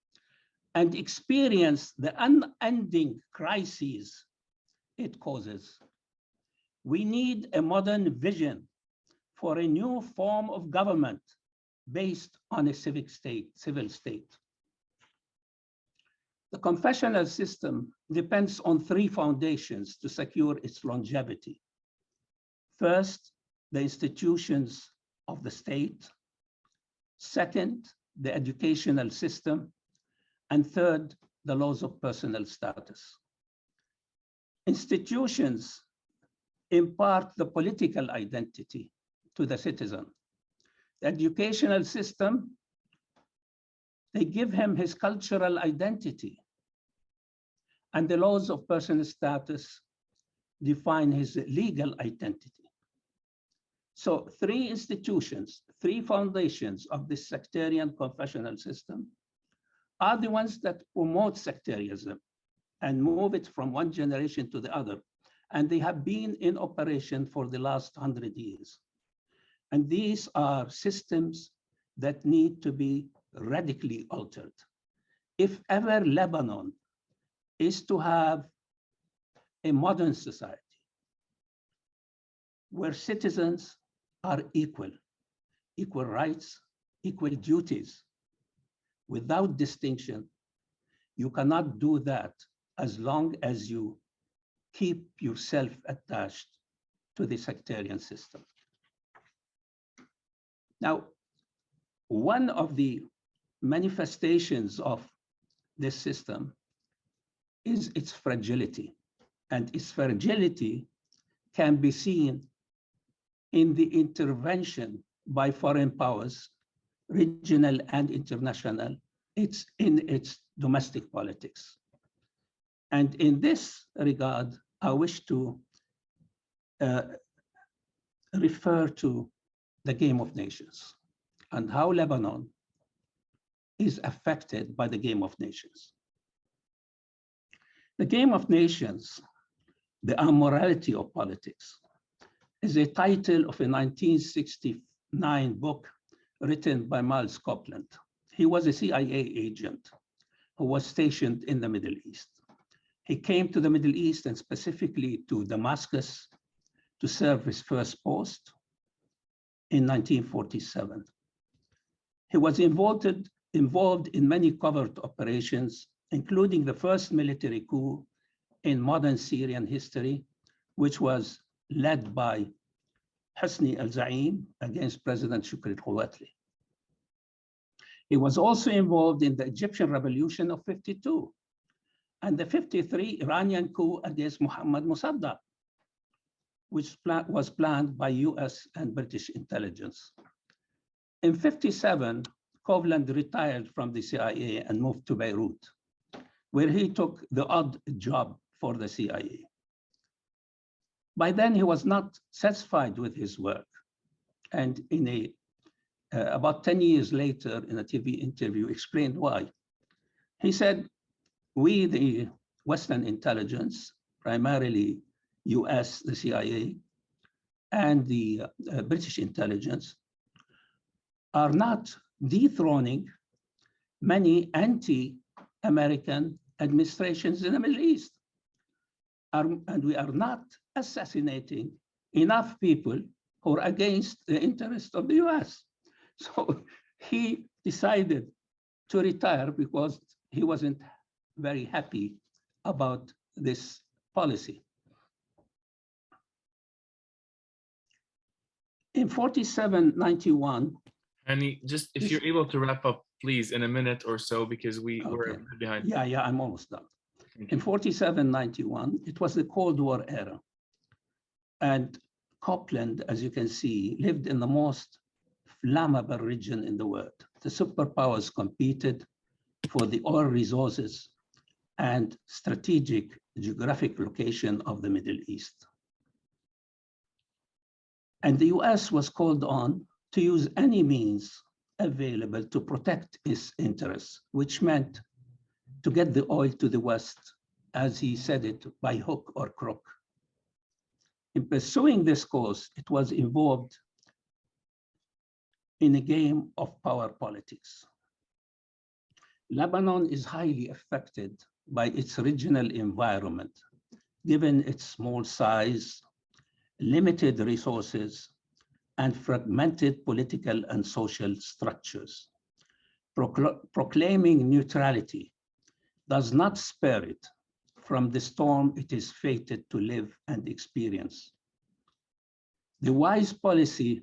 and experience the unending crises it causes. We need a modern vision for a new form of government based on a civil state. The confessional system depends on three foundations to secure its longevity. First, the institutions of the state. Second, the educational system. And third, the laws of personal status. Institutions impart the political identity to the citizen. The educational system, they give him his cultural identity. And the laws of personal status define his legal identity. So three institutions, three foundations of this sectarian confessional system are the ones that promote sectarianism and move it from one generation to the other. And they have been in operation for the last 100 years. And these are systems that need to be radically altered. If ever Lebanon is to have a modern society where citizens are equal rights, equal duties, without distinction, you cannot do that as long as you keep yourself attached to the sectarian system. Now, one of the manifestations of this system is its fragility, and its fragility can be seen in the intervention by foreign powers, regional and international, it's in its domestic politics. And in this regard, I wish to refer to the Game of Nations and how Lebanon is affected by the Game of Nations. The Game of Nations, the Amorality of Politics, is a title of a 1969 book written by Miles Copeland. He was a CIA agent who was stationed in the Middle East. He came to the Middle East and specifically to Damascus to serve his first post in 1947. He was involved in many covert operations, including the first military coup in modern Syrian history, which was led by Hosni al-Zaim against President Shukri al-Khawatli. He was also involved in the Egyptian Revolution of '52 and the '53 Iranian coup against Muhammad Mossadegh, which was planned by US and British intelligence. In '57, Copeland retired from the CIA and moved to Beirut, where he took the odd job for the CIA. By then, he was not satisfied with his work. And in about 10 years later, in a TV interview, explained why. He said, we, the Western intelligence, primarily US, the CIA, and the British intelligence, are not dethroning many anti-American administrations in the Middle East. And we are not assassinating enough people who are against the interests of the US. So he decided to retire because he wasn't very happy about this policy. In 47-91, Hani, just if you're able to wrap up please, in a minute or so, because we're Okay. behind. Yeah, I'm almost done. In 47-91, it was the Cold War era. And Copland, as you can see, lived in the most flammable region in the world. The superpowers competed for the oil resources and strategic geographic location of the Middle East. And the US was called on to use any means available to protect its interests, which meant to get the oil to the West, as he said it, by hook or crook. In pursuing this course, it was involved in a game of power politics. Lebanon is highly affected by its regional environment, given its small size, limited resources, and fragmented political and social structures. Proclaiming neutrality does not spare it from the storm it is fated to live and experience. The wise policy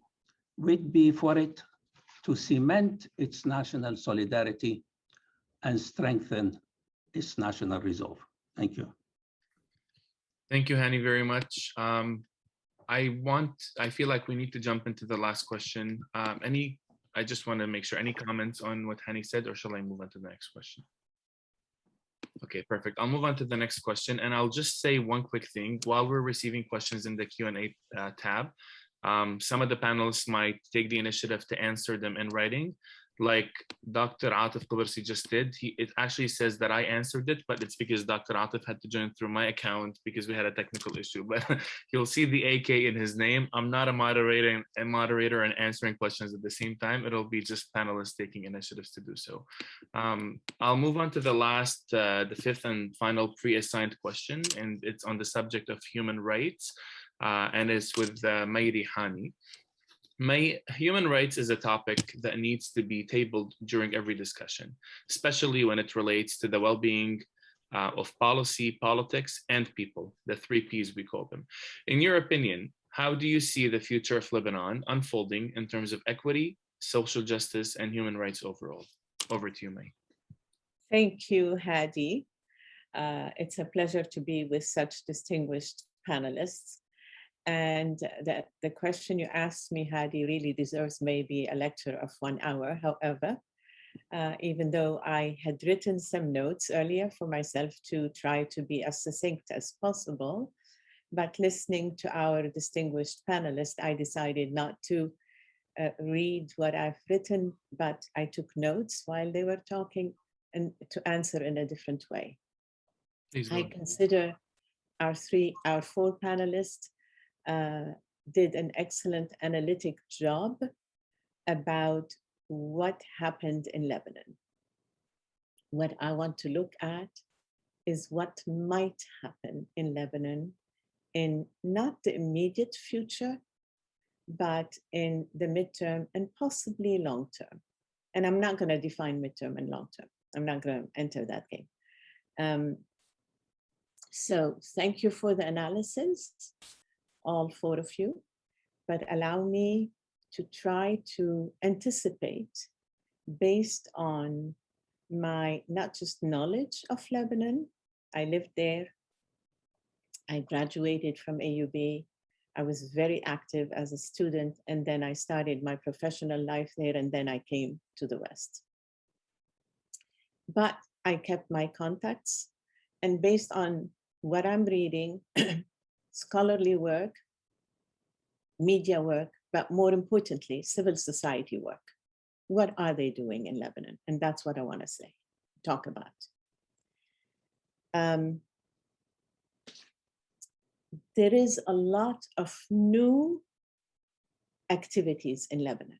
would be for it to cement its national solidarity and strengthen its national resolve. Thank you. Thank you, Hani, very much. I feel like we need to jump into the last question. I just want to make sure, any comments on what Hani said, or shall I move on to the next question? Okay, perfect. I'll move on to the next question, and I'll just say one quick thing. While we're receiving questions in the Q&A tab, some of the panelists might take the initiative to answer them in writing, like Dr. Afit Kubursi just did. It actually says that I answered it, but it's because Dr. Afit had to join through my account because we had a technical issue. But you'll see the AK in his name. I'm not a moderator and answering questions at the same time. It'll be just panelists taking initiatives to do so. I'll move on to the last, the fifth and final pre-assigned question, and it's on the subject of human rights, and it's with Rihani. Human rights is a topic that needs to be tabled during every discussion, especially when it relates to the well-being of policy, politics, and people, the 3 Ps we call them. In your opinion, how do you see the future of Lebanon unfolding in terms of equity, social justice, and human rights overall? Over to you, May. Thank you, Hadi. It's a pleasure to be with such distinguished panelists. And the question you asked me, Hadi, really deserves maybe a lecture of 1 hour. However, even though I had written some notes earlier for myself to try to be as succinct as possible, but listening to our distinguished panelists, I decided not to read what I've written, but I took notes while they were talking and to answer in a different way. I consider our 4 panelists did an excellent analytic job about what happened in Lebanon. What I want to look at is what might happen in Lebanon in not the immediate future, but in the midterm and possibly long term. And I'm not going to define midterm and long term. I'm not going to enter that game. So thank you for the analysis, all 4 of you, but allow me to try to anticipate based on my not just knowledge of Lebanon. I lived there. I graduated from AUB. I was very active as a student, and then I started my professional life there, and then I came to the West. But I kept my contacts, and based on what I'm reading, scholarly work, media work, but more importantly, civil society work. What are they doing in Lebanon? And that's what I want to talk about. There is a lot of new activities in Lebanon,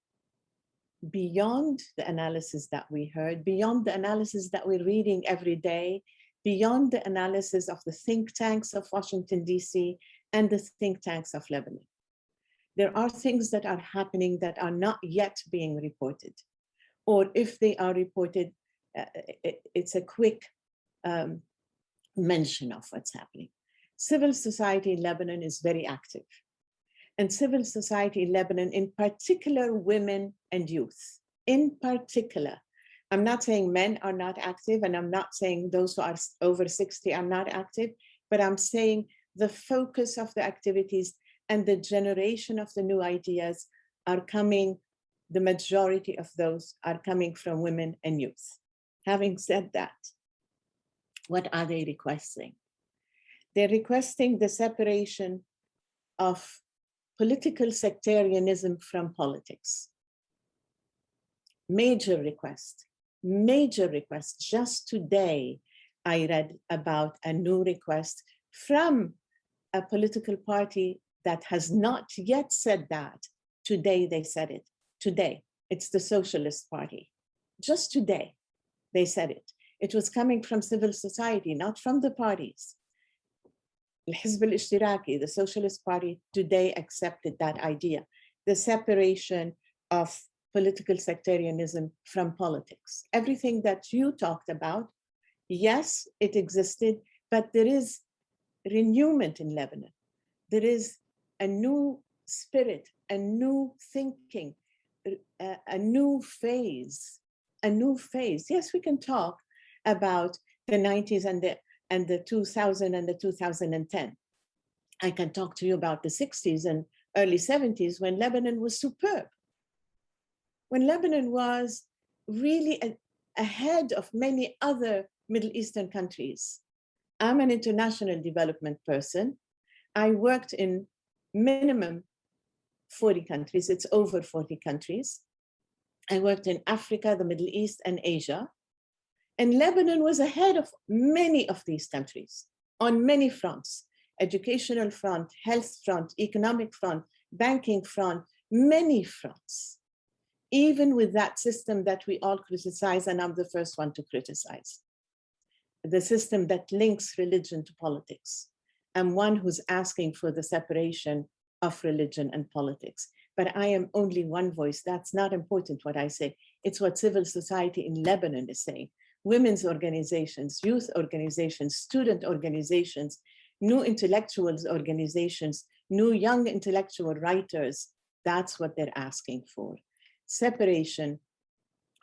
beyond the analysis that we heard, beyond the analysis that we're reading every day, beyond the analysis of the think tanks of Washington, D.C. and the think tanks of Lebanon. There are things that are happening that are not yet being reported, or if they are reported, it's a quick mention of what's happening. Civil society in Lebanon is very active, and civil society in Lebanon, in particular women and youth, in particular, I'm not saying men are not active, and I'm not saying those who are over 60 are not active, but I'm saying the focus of the activities and the generation of the new ideas are coming, the majority of those are coming from women and youth. Having said that, what are they requesting? They're requesting the separation of political sectarianism from politics. Major request, major request. Just today, I read about a new request from a political party that has not yet said that. Today, they said it. Today, it's the Socialist Party. Just today, they said it. It was coming from civil society, not from the parties. الحزب الاشتراكي, the Socialist Party, today accepted that idea, the separation of political sectarianism from politics. Everything that you talked about, yes, it existed, but there is renewment in Lebanon. There is a new spirit, a new thinking, a new phase, a new phase. Yes, we can talk about the 90s and the 2000 and the 2010. I can talk to you about the 60s and early 70s when Lebanon was superb. When Lebanon was really ahead of many other Middle Eastern countries. I'm an international development person. I worked in minimum 40 countries. It's over 40 countries. I worked in Africa, the Middle East, and Asia. And Lebanon was ahead of many of these countries on many fronts: educational front, health front, economic front, banking front, many fronts. Even with that system that we all criticize, and I'm the first one to criticize, the system that links religion to politics. I'm one who's asking for the separation of religion and politics. But I am only one voice. That's not important what I say. It's what civil society in Lebanon is saying. Women's organizations, youth organizations, student organizations, new intellectuals organizations, new young intellectual writers. That's what they're asking for. Separation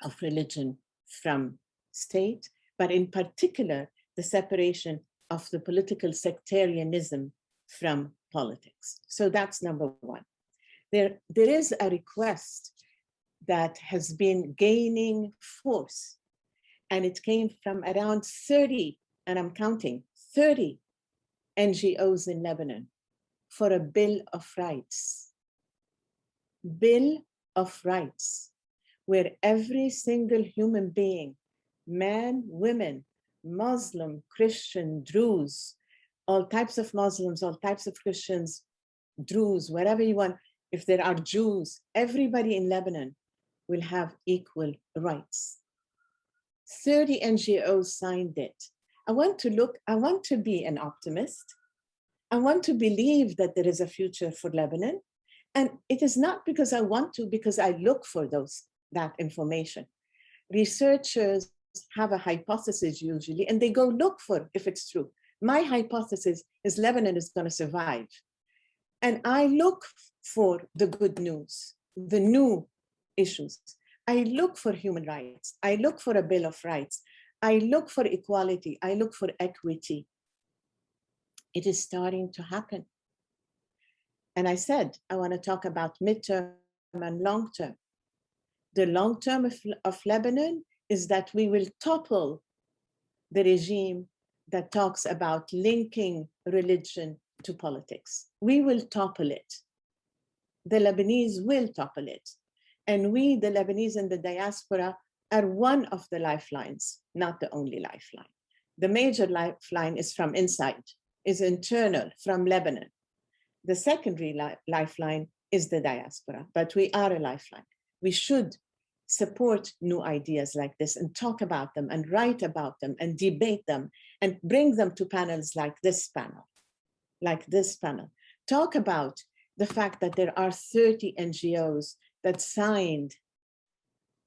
of religion from state, but in particular, the separation of the political sectarianism from politics. So that's number one. There is a request that has been gaining force, and it came from around 30, and I'm counting, 30 NGOs in Lebanon for a Bill of Rights. Bill of Rights, where every single human being, man, women, Muslim, Christian, Druze, all types of Muslims, all types of Christians, Druze, wherever you want, if there are Jews, everybody in Lebanon will have equal rights. 30 NGOs signed it. I want to be an optimist. I want to believe that there is a future for Lebanon. And it is not because I want to, because I look for that information. Researchers have a hypothesis usually, and they go look for if it's true. My hypothesis is Lebanon is going to survive. And I look for the good news, the new issues. I look for human rights. I look for a Bill of Rights. I look for equality. I look for equity. It is starting to happen. And I said, I want to talk about midterm and long term. The long term of Lebanon is that we will topple the regime that talks about linking religion to politics. We will topple it. The Lebanese will topple it. And we, the Lebanese in the diaspora, are one of the lifelines, not the only lifeline. The major lifeline is from inside, is internal, from Lebanon. The secondary lifeline is the diaspora, but we are a lifeline. We should support new ideas like this and talk about them and write about them and debate them and bring them to panels like this panel, Talk about the fact that there are 30 NGOs that signed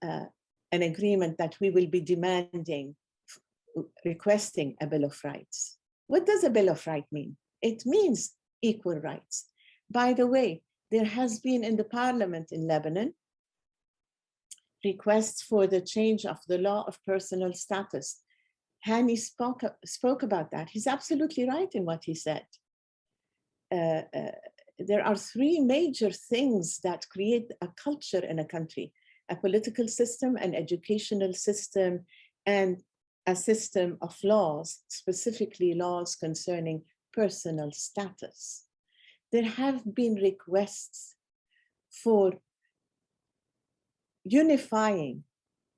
an agreement that we will be demanding, requesting a Bill of Rights. What does a Bill of Rights mean? It means equal rights. By the way, there has been in the parliament in Lebanon, requests for the change of the law of personal status. Hani spoke about that. He's absolutely right in what he said. There are three major things that create a culture in a country: a political system, an educational system, and a system of laws, specifically laws concerning personal status. There have been requests for unifying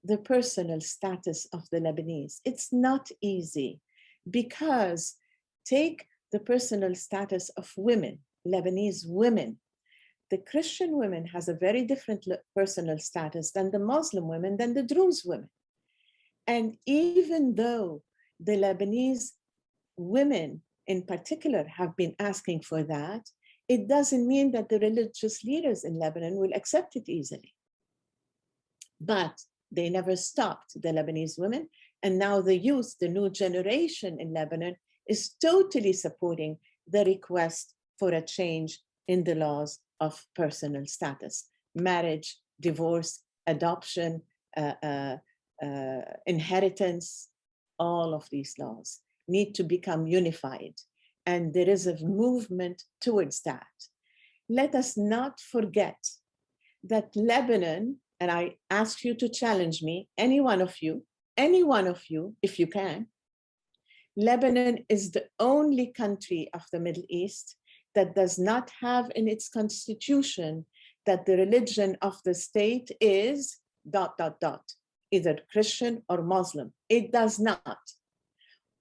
the personal status of the Lebanese. It's not easy, because take the personal status of women, Lebanese women. The Christian women has a very different personal status than the Muslim women, than the Druze women. And even though the Lebanese women in particular have been asking for that, it doesn't mean that the religious leaders in Lebanon will accept it easily. But they never stopped, the Lebanese women. And now the youth, the new generation in Lebanon, is totally supporting the request for a change in the laws of personal status: marriage, divorce, adoption, inheritance. All of these laws need to become unified. And there is a movement towards that. Let us not forget that Lebanon, and I ask you to challenge me, any one of you, if you can, Lebanon is the only country of the Middle East that does not have in its constitution that the religion of the state is ... either Christian or Muslim. It does not.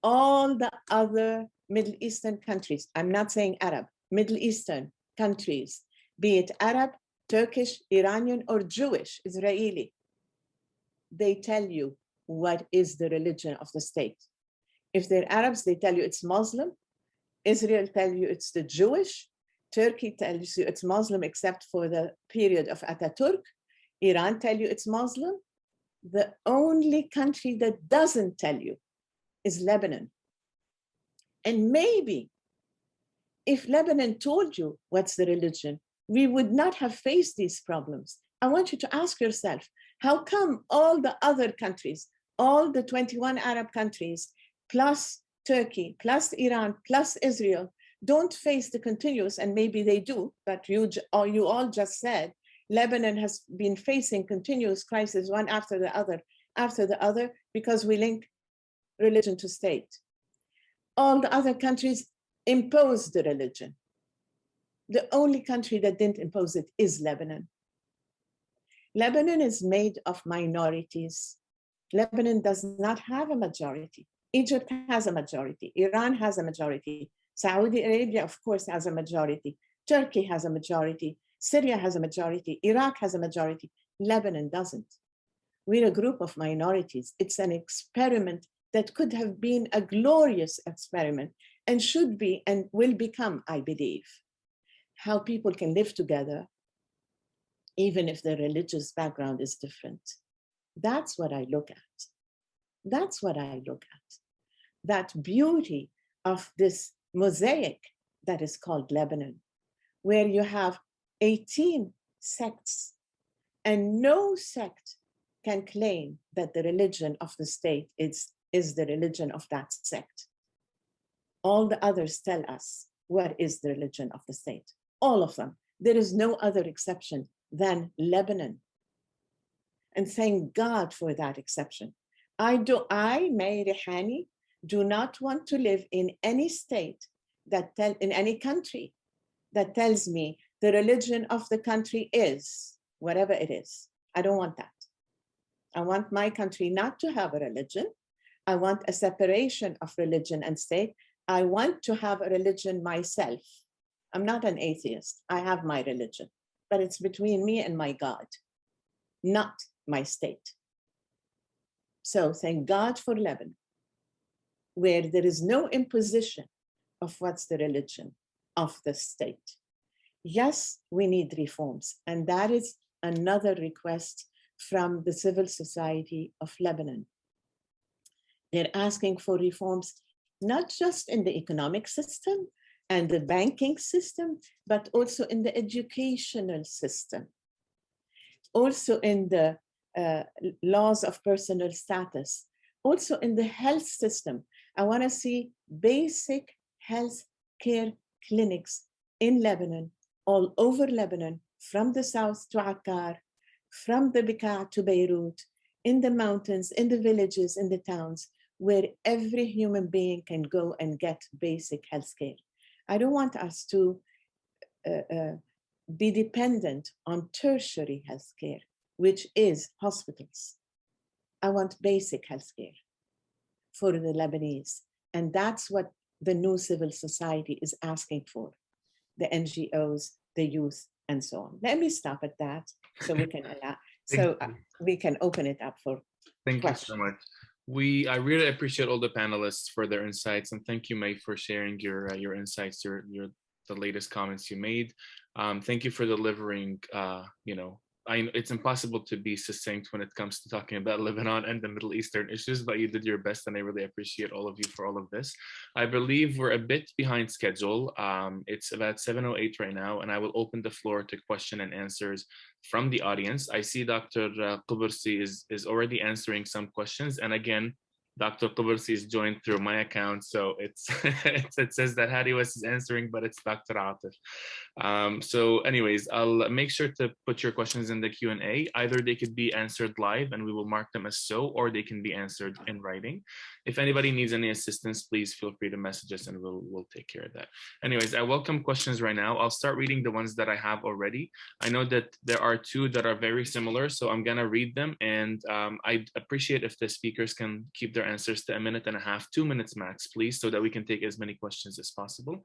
All the other Middle Eastern countries, I'm not saying Arab, Middle Eastern countries, be it Arab, Turkish, Iranian, or Jewish, Israeli, they tell you what is the religion of the state. If they're Arabs, they tell you it's Muslim. Israel tell you it's the Jewish. Turkey tells you it's Muslim except for the period of Ataturk. Iran tell you it's Muslim. The only country that doesn't tell you is Lebanon. And maybe if Lebanon told you what's the religion, we would not have faced these problems. I want you to ask yourself, how come all the other countries, all the 21 Arab countries, plus Turkey, plus Iran, plus Israel, don't face the continuous, and maybe they do, but you all just said, Lebanon has been facing continuous crises, one after the other, because we link religion to state. All the other countries imposed the religion. The only country that didn't impose it is Lebanon. Lebanon is made of minorities. Lebanon does not have a majority. Egypt has a majority. Iran has a majority. Saudi Arabia, of course, has a majority. Turkey has a majority. Syria has a majority. Iraq has a majority. Lebanon doesn't. We're a group of minorities. It's an experiment that could have been a glorious experiment and should be and will become, I believe, how people can live together, even if their religious background is different. That's what I look at. That's what I look at. That beauty of this mosaic that is called Lebanon, where you have 18 sects, and no sect can claim that the religion of the state is the religion of that sect. All the others tell us what is the religion of the state. All of them. There is no other exception than Lebanon. And thank God for that exception. I, May Rihani, do not want to live in any state in any country that tells me the religion of the country is whatever it is. I don't want that. I want my country not to have a religion. I want a separation of religion and state. I want to have a religion myself. I'm not an atheist. I have my religion, but it's between me and my God, not my state. So thank God for Lebanon, where there is no imposition of what's the religion of the state. Yes, we need reforms, and that is another request from the civil society of Lebanon. They're asking for reforms, not just in the economic system and the banking system, but also in the educational system, also in the laws of personal status. Also in the health system, I want to see basic health care clinics in Lebanon, all over Lebanon, from the south to Akkar, from the Bekaa to Beirut, in the mountains, in the villages, in the towns, where every human being can go and get basic health care. I don't want us to be dependent on tertiary health care, which is hospitals. I want basic health care for the Lebanese. And that's what the new civil society is asking for, the NGOs, the youth, and so on. Let me stop at that so we can allow, we can open it up for Thank questions. you so much. I really appreciate all the panelists for their insights, and thank you, May, for sharing your insights, the latest comments you made. Thank you for delivering. It's impossible to be succinct when it comes to talking about Lebanon and the Middle Eastern issues, but you did your best, and I really appreciate all of you for all of this. I believe we're a bit behind schedule. It's about 7:08 right now, and I will open the floor to question and answers from the audience. I see Dr. Kubursi is already answering some questions, and again, Dr. Kubursi is joined through my account, so it says that Hadi Wess is answering, but it's Dr. Atif. So anyways, I'll make sure to put your questions in the Q&A. Either they could be answered live and we will mark them as so, or they can be answered in writing. If anybody needs any assistance, please feel free to message us and we'll take care of that. Anyways, I welcome questions right now. I'll start reading the ones that I have already. I know that there are two that are very similar, so I'm gonna read them, and I'd appreciate if the speakers can keep their answers to 1.5 minutes, 2 minutes max, please, so that we can take as many questions as possible.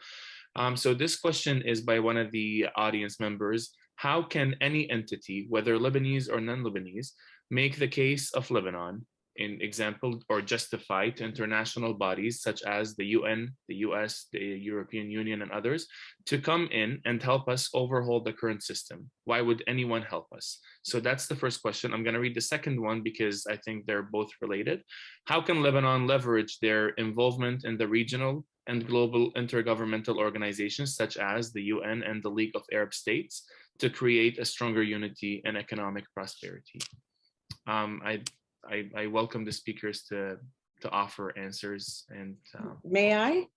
So this question is by one of the audience members. How can any entity, whether Lebanese or non-Lebanese, make the case of Lebanon, in example, or justify to international bodies such as the UN, the US, the European Union, and others, to come in and help us overhaul the current system? Why would anyone help us? So that's the first question. I'm going to read the second one because I think they're both related. How can Lebanon leverage their involvement in the regional and global intergovernmental organizations such as the UN and the League of Arab States to create a stronger unity and economic prosperity? I welcome the speakers to offer answers. And may I?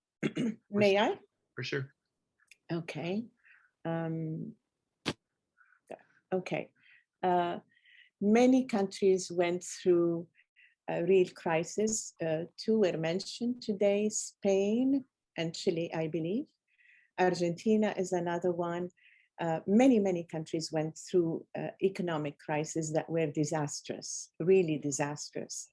May I? For sure. Okay. Okay. Many countries went through a real crisis. Two were mentioned today: Spain and Chile, I believe. Argentina is another one. Many countries went through economic crises that were disastrous, really disastrous.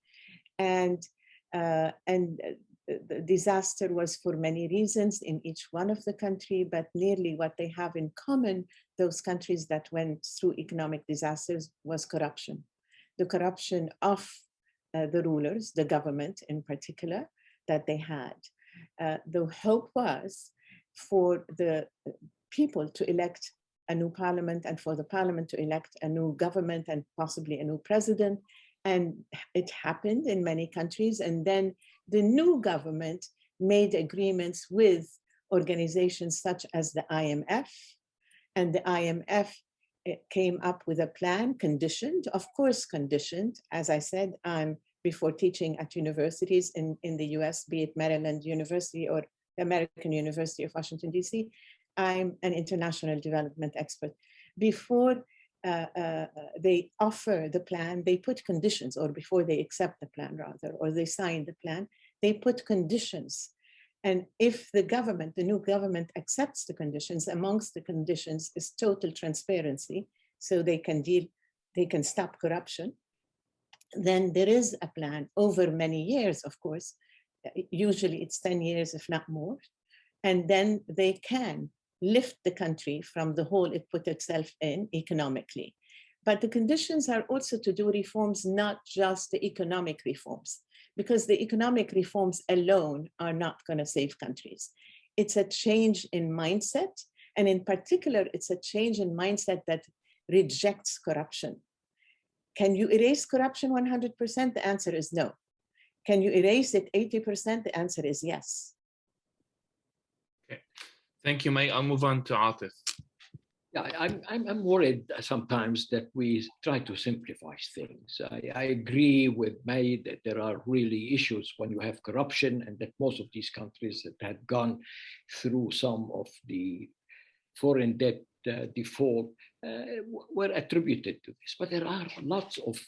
And the disaster was for many reasons in each one of the country, but nearly what they have in common, those countries that went through economic disasters, was corruption. The corruption of the rulers, the government in particular, that they had. The hope was for the people to elect a new parliament and for the parliament to elect a new government and possibly a new president. And it happened in many countries. And then the new government made agreements with organizations such as the IMF. And the IMF came up with a plan, conditioned, of course conditioned. As I said, I'm before teaching at universities in the US, be it Maryland University or the American University of Washington, DC, I'm an international development expert. Before they offer the plan, they put conditions, or before they accept the plan rather, or they sign the plan, they put conditions. And if the government, the new government, accepts the conditions, amongst the conditions is total transparency, so they can stop corruption, then there is a plan over many years, of course. Usually it's 10 years, if not more. And then they can lift the country from the hole it put itself in economically. But the conditions are also to do reforms, not just the economic reforms, because the economic reforms alone are not going to save countries. It's a change in mindset. And in particular, it's a change in mindset that rejects corruption. Can you erase corruption 100%? The answer is no. Can you erase it 80%? The answer is yes. Okay. Thank you, May. I'll move on to Atif. Yeah, I'm worried sometimes that we try to simplify things. I agree with May that there are really issues when you have corruption, and that most of these countries that had gone through some of the foreign debt default were attributed to this. But there are lots of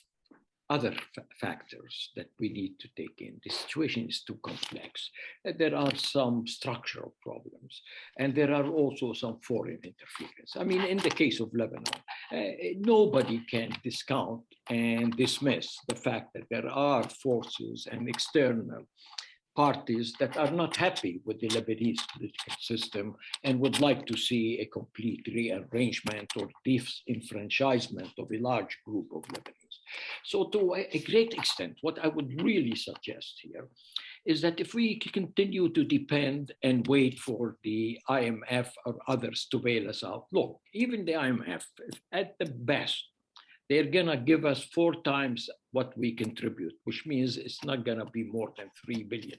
other factors that we need to take in. The situation is too complex. There are some structural problems, and there are also some foreign interference. I mean, in the case of Lebanon, nobody can discount and dismiss the fact that there are forces and external parties that are not happy with the Lebanese political system and would like to see a complete rearrangement or disenfranchisement of a large group of Lebanese. So to a great extent, what I would really suggest here is that if we continue to depend and wait for the IMF or others to bail us out, look, even the IMF, at the best, they're gonna give us 4 times what we contribute, which means it's not gonna be more than $3 billion.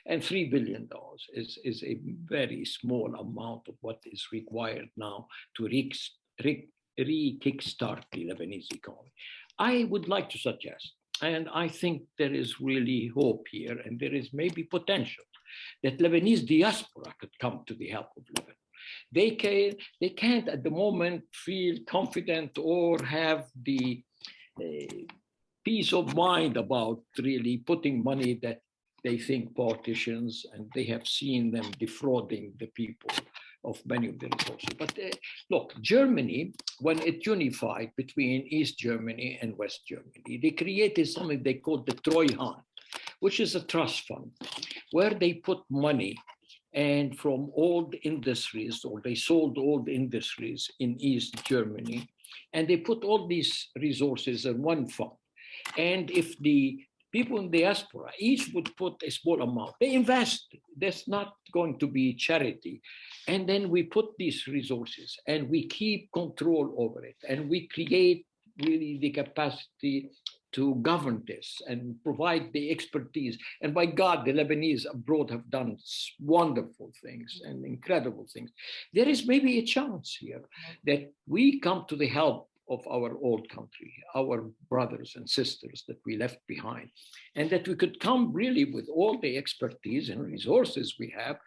And $3 billion is a very small amount of what is required now to re-kickstart the Lebanese economy. I would like to suggest, and I think there is really hope here, and there is maybe potential that Lebanese diaspora could come to the help of Lebanon. They can't at the moment feel confident or have the peace of mind about really putting money that they think politicians, and they have seen them defrauding the people of many of the resources. But look, Germany, when it unified between East Germany and West Germany, they created something they called the Treuhand, which is a trust fund, where they put money and from old industries, or they sold old industries in East Germany, and they put all these resources in one fund. And if the people in diaspora each would put a small amount, they invest. That's not going to be charity. And then we put these resources and we keep control over it, and we create really the capacity to govern this and provide the expertise. And by God, the Lebanese abroad have done wonderful things and incredible things. There is maybe a chance here that we come to the help of our old country, our brothers and sisters that we left behind, and that we could come really with all the expertise and resources we have.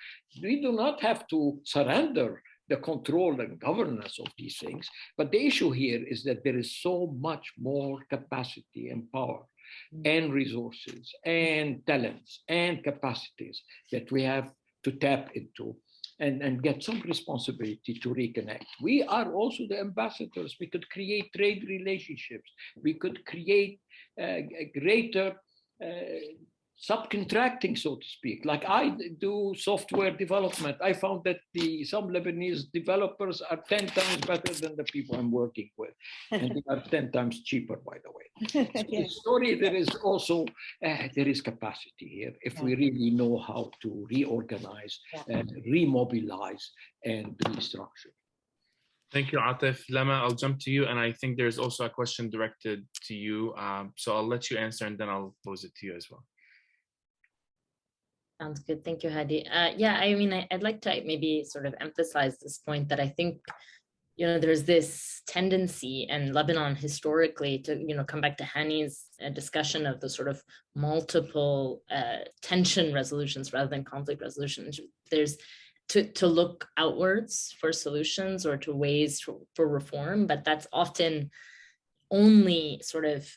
We do not have to surrender the control and governance of these things. But the issue here is that there is so much more capacity and power and resources and talents and capacities that we have to tap into and get some responsibility to reconnect. We are also the ambassadors. We could create trade relationships. We could create a greater subcontracting, so to speak. Like I do software development. I found that some Lebanese developers are 10 times better than the people I'm working with. And they are 10 times cheaper, by the way. So the story, there is also, there is capacity here if we really know how to reorganize, remobilize, and restructure. Thank you, Atif. Lama, I'll jump to you. And I think there's also a question directed to you. So I'll let you answer and then I'll pose it to you as well. Sounds good. Thank you, Hadi. Yeah, I mean, I'd like to maybe sort of emphasize this point that I think, there's this tendency in Lebanon historically to, come back to Hani's discussion of the sort of multiple tension resolutions rather than conflict resolutions. There's to look outwards for solutions or to ways for reform, but that's often only sort of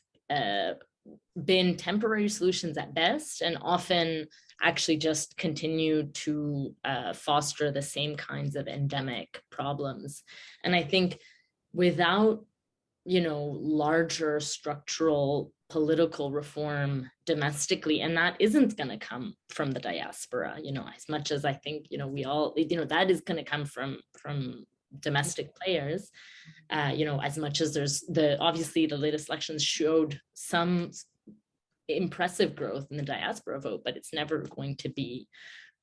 been temporary solutions at best, and often actually just continue to foster the same kinds of endemic problems. And I think without, larger structural political reform domestically, and that isn't going to come from the diaspora, as much as I think, we all, that is going to come from domestic players, as much as there's obviously the latest elections showed some impressive growth in the diaspora vote, but it's never going to be,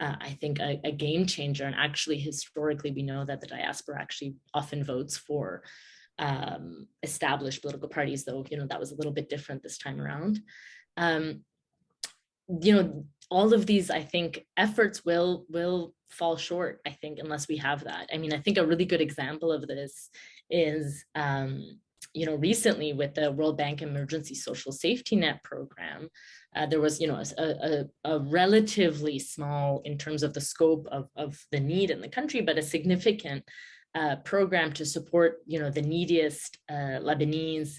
I think, a game changer. And actually, historically, we know that the diaspora actually often votes for established political parties, though, that was a little bit different this time around. all of these, I think, efforts will fall short, I think, unless we have that. I mean, I think a really good example of this is, recently with the World Bank Emergency Social Safety Net program, there was, a relatively small, in terms of the scope of the need in the country, but a significant program to support, the neediest Lebanese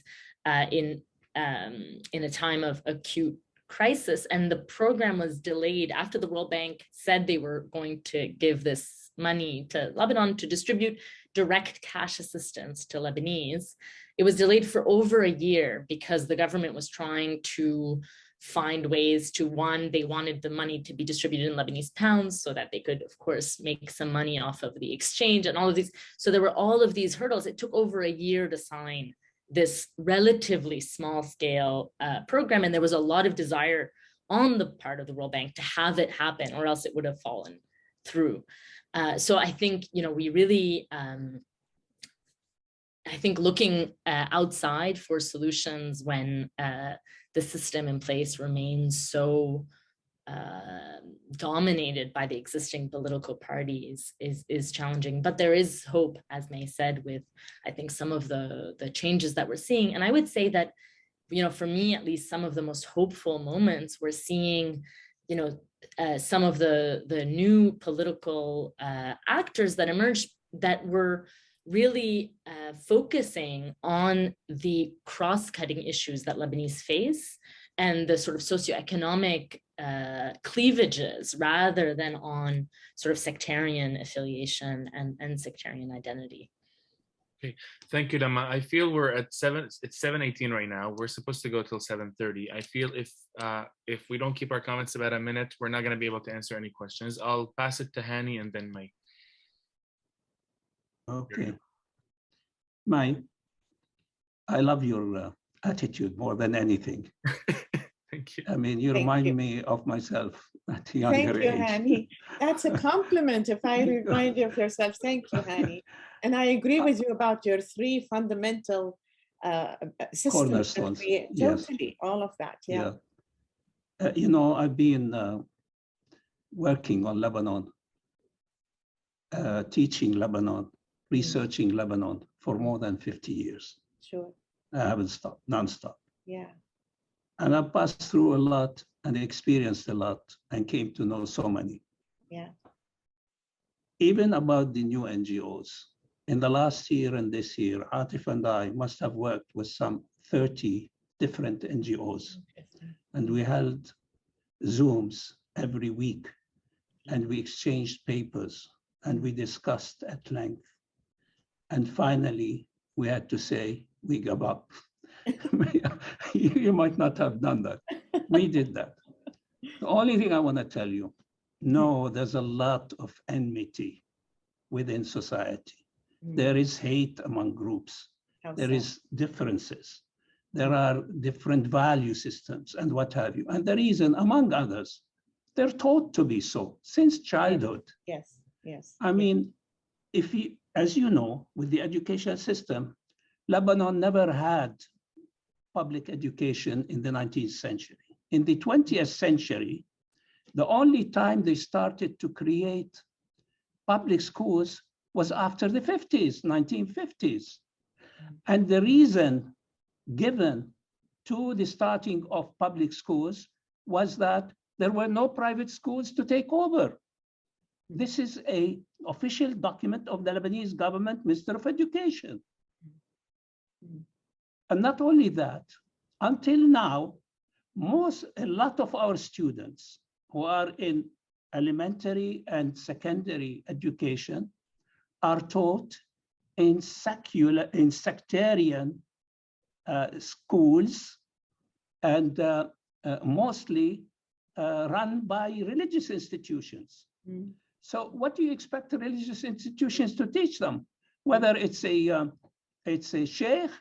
in a time of acute crisis. And the program was delayed after the World Bank said they were going to give this money to Lebanon to distribute direct cash assistance to Lebanese. It was delayed for over a year because the government was trying to find ways to, one, they wanted the money to be distributed in Lebanese pounds so that they could, of course, make some money off of the exchange and all of these. So there were all of these hurdles. It took over a year to sign this relatively small scale program. And there was a lot of desire on the part of the World Bank to have it happen, or else it would have fallen through. So I think, we really, I think looking outside for solutions when the system in place remains so dominated by the existing political parties is challenging. But there is hope, as May said, with, I think, some of the changes that we're seeing. And I would say that, for me, at least, some of the most hopeful moments we're seeing, some of the new political actors that emerged that were really focusing on the cross-cutting issues that Lebanese face and the sort of socioeconomic cleavages rather than on sort of sectarian affiliation and sectarian identity. Okay, thank you, Lama. I feel we're at it's 7:18 right now. We're supposed to go till 7:30. I feel if we don't keep our comments about a minute, we're not going to be able to answer any questions. I'll pass it to Hani and then May. Okay. May, I love your attitude more than anything. Thank you. I mean, you remind me of myself at a younger age. Thank you, Hani. That's a compliment if I remind you of yourself. Thank you, Hani. And I agree with you about your three fundamental systems. Cornerstones. Totally, all of that, yeah. I've been working on Lebanon, teaching Lebanon, researching Lebanon for more than 50 years. Sure. I haven't stopped, nonstop. Yeah. And I passed through a lot and experienced a lot and came to know so many. Yeah. Even about the new NGOs. In the last year and this year, Atif and I must have worked with some 30 different NGOs. And we held Zooms every week. And we exchanged papers and we discussed at length. And finally, we had to say, we give up. You might not have done that. We did that. The only thing I want to tell you, no, there's a lot of enmity within society. There is hate among groups. There is differences. There are different value systems and what have you. And the reason, among others, they're taught to be so since childhood. Yes, yes. I mean, as you know, with the education system, Lebanon never had public education in the 19th century. In the 20th century, the only time they started to create public schools was after the 50s, 1950s. And the reason given to the starting of public schools was that there were no private schools to take over. This is an official document of the Lebanese government, Minister of Education. And not only that, until now, a lot of our students who are in elementary and secondary education are taught in sectarian schools and mostly run by religious institutions. So what do you expect the religious institutions to teach them? Whether it's a sheikh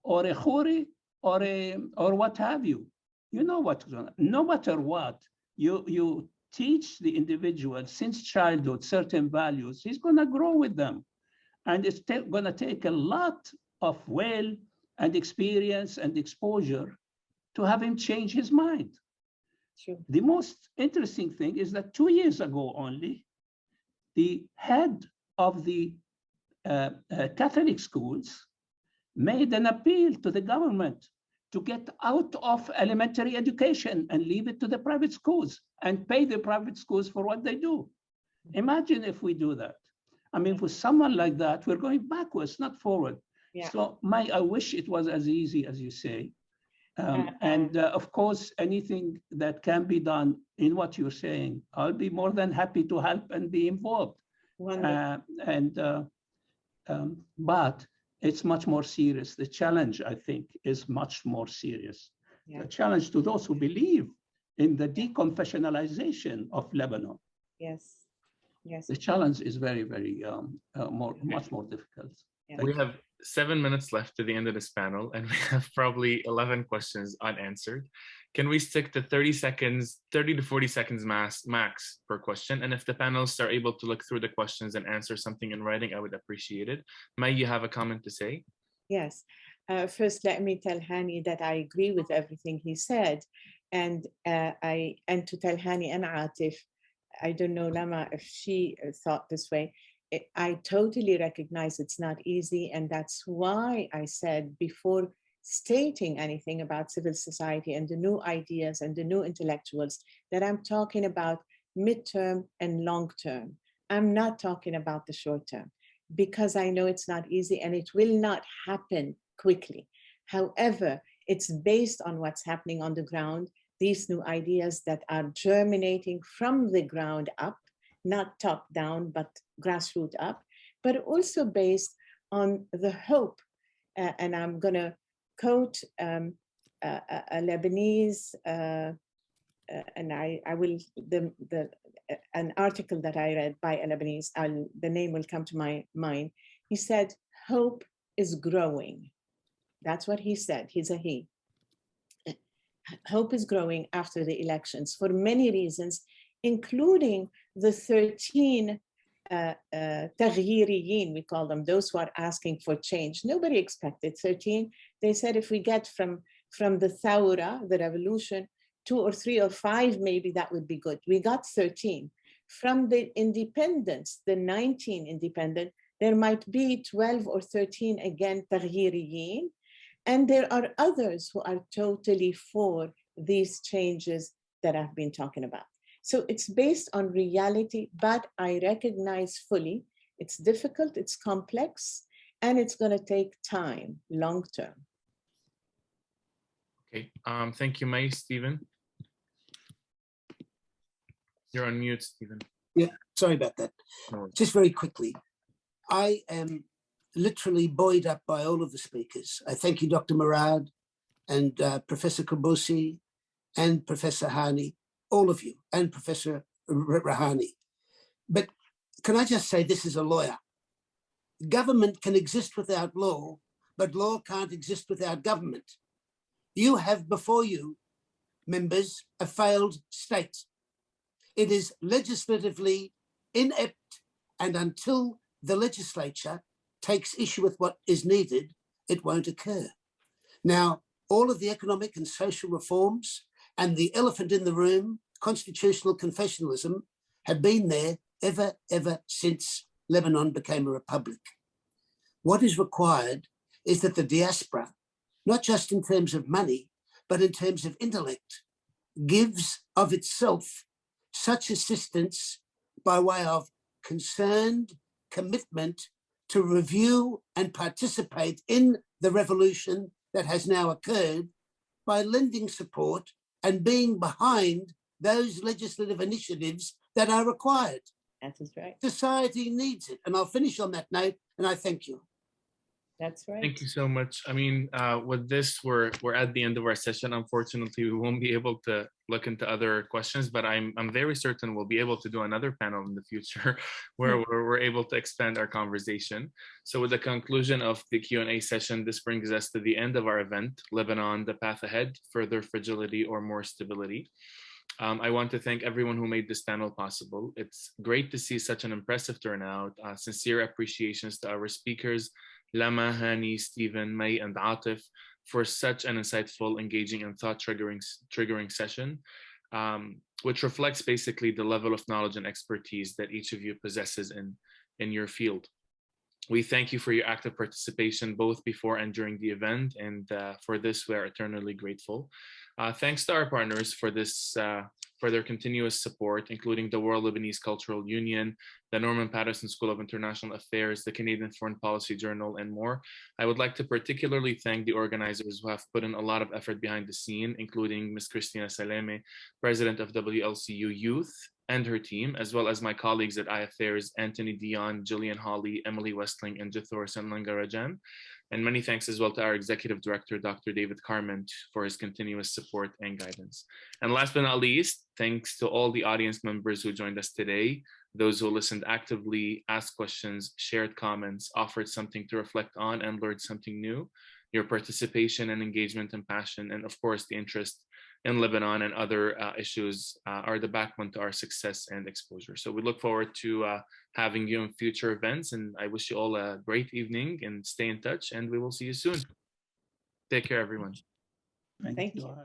or a khuri or what have you. You know what, no matter what, you teach the individual since childhood certain values, he's going to grow with them. And it's going to take a lot of will and experience and exposure to have him change his mind. Sure. The most interesting thing is that 2 years ago only, the head of the Catholic schools made an appeal to the government to get out of elementary education and leave it to the private schools and pay the private schools for what they do. Imagine if we do that. I mean, for someone like that, we're going backwards, not forward. Yeah. So I wish it was as easy as you say. Of course, anything that can be done in what you're saying, I'll be more than happy to help and be involved. But it's much more serious. The challenge, I think, is much more serious. Yeah. The challenge to those who believe in the deconfessionalization of Lebanon. Yes. Yes. The challenge is very, very much more difficult. Yeah. We have 7 minutes left to the end of this panel, and we have probably 11 questions unanswered. Can we stick to 30 to 40 seconds max per question? And if the panelists are able to look through the questions and answer something in writing, I would appreciate it. May, you have a comment to say? Yes. First, let me tell Hani that I agree with everything he said. And to tell Hani and Atif, I don't know, Lama, if she thought this way. I totally recognize it's not easy. And that's why I said before stating anything about civil society and the new ideas and the new intellectuals that I'm talking about midterm and long term. I'm not talking about the short term because I know it's not easy and it will not happen quickly. However, it's based on what's happening on the ground, these new ideas that are germinating from the ground up, not top down, but grassroots up, but also based on the hope. And I'm going to quote a Lebanese, and I will, an article that I read by a Lebanese, the name will come to my mind. He said, hope is growing. That's what he said. He's a he. Hope is growing after the elections for many reasons, including the 13 تغييريين, we call them, those who are asking for change. Nobody expected 13. They said if we get from the Thawra, the revolution, 2 or 3 or 5, maybe that would be good. We got 13. From the independence, the 19 independent, there might be 12 or 13 again تغييريين. And there are others who are totally for these changes that I've been talking about. So it's based on reality, but I recognize fully it's difficult, it's complex, and it's going to take time, long term. Okay, thank you, May. Stephen? You're on mute, Stephen. Yeah, sorry about that. No. Just very quickly, I am literally buoyed up by all of the speakers. I thank you, Dr. Mourad and Professor Kubursi and Professor Hani, all of you, and Professor Rihani. But can I just say, this is a lawyer. Government can exist without law, but law can't exist without government. You have before you, members, a failed state. It is legislatively inept, and until the legislature takes issue with what is needed, it won't occur. Now, all of the economic and social reforms and the elephant in the room, constitutional confessionalism, have been there ever since Lebanon became a republic. What is required is that the diaspora, not just in terms of money, but in terms of intellect, gives of itself such assistance by way of concerned commitment to review and participate in the revolution that has now occurred by lending support and being behind those legislative initiatives that are required. That is right. Society needs it. And I'll finish on that note, and I thank you. That's right. Thank you so much. I mean, with this, we're at the end of our session. Unfortunately, we won't be able to look into other questions, but I'm very certain we'll be able to do another panel in the future where we're able to expand our conversation. So with the conclusion of the Q&A session, this brings us to the end of our event, Lebanon, the Path Ahead, Further Fragility or More Stability. I want to thank everyone who made this panel possible. It's great to see such an impressive turnout. Sincere appreciations to our speakers, Lama, Hani, Stephen, May, and Atif, for such an insightful, engaging, and thought-triggering session. which reflects basically the level of knowledge and expertise that each of you possesses in your field. We thank you for your active participation both before and during the event, and for this we are eternally grateful. Thanks to our partners for this, for their continuous support, including the World Lebanese Cultural Union, the Norman Paterson School of International Affairs, the Canadian Foreign Policy Journal, and more. I would like to particularly thank the organizers who have put in a lot of effort behind the scene, including Ms. Christina Saleme, President of WLCU Youth, and her team, as well as my colleagues at iAffairs, Anthony Dion, Jillian Hawley, Emily Westling, and Jithor Sanlangarajan. And many thanks as well to our Executive Director, Dr. David Carmen, for his continuous support and guidance. And last but not least, thanks to all the audience members who joined us today, those who listened actively, asked questions, shared comments, offered something to reflect on, and learned something new. Your participation and engagement and passion, and of course, the interest in Lebanon and other issues are the backbone to our success and exposure. So we look forward to having you in future events, and I wish you all a great evening and stay in touch, and we will see you soon. Take care, everyone. Thank you.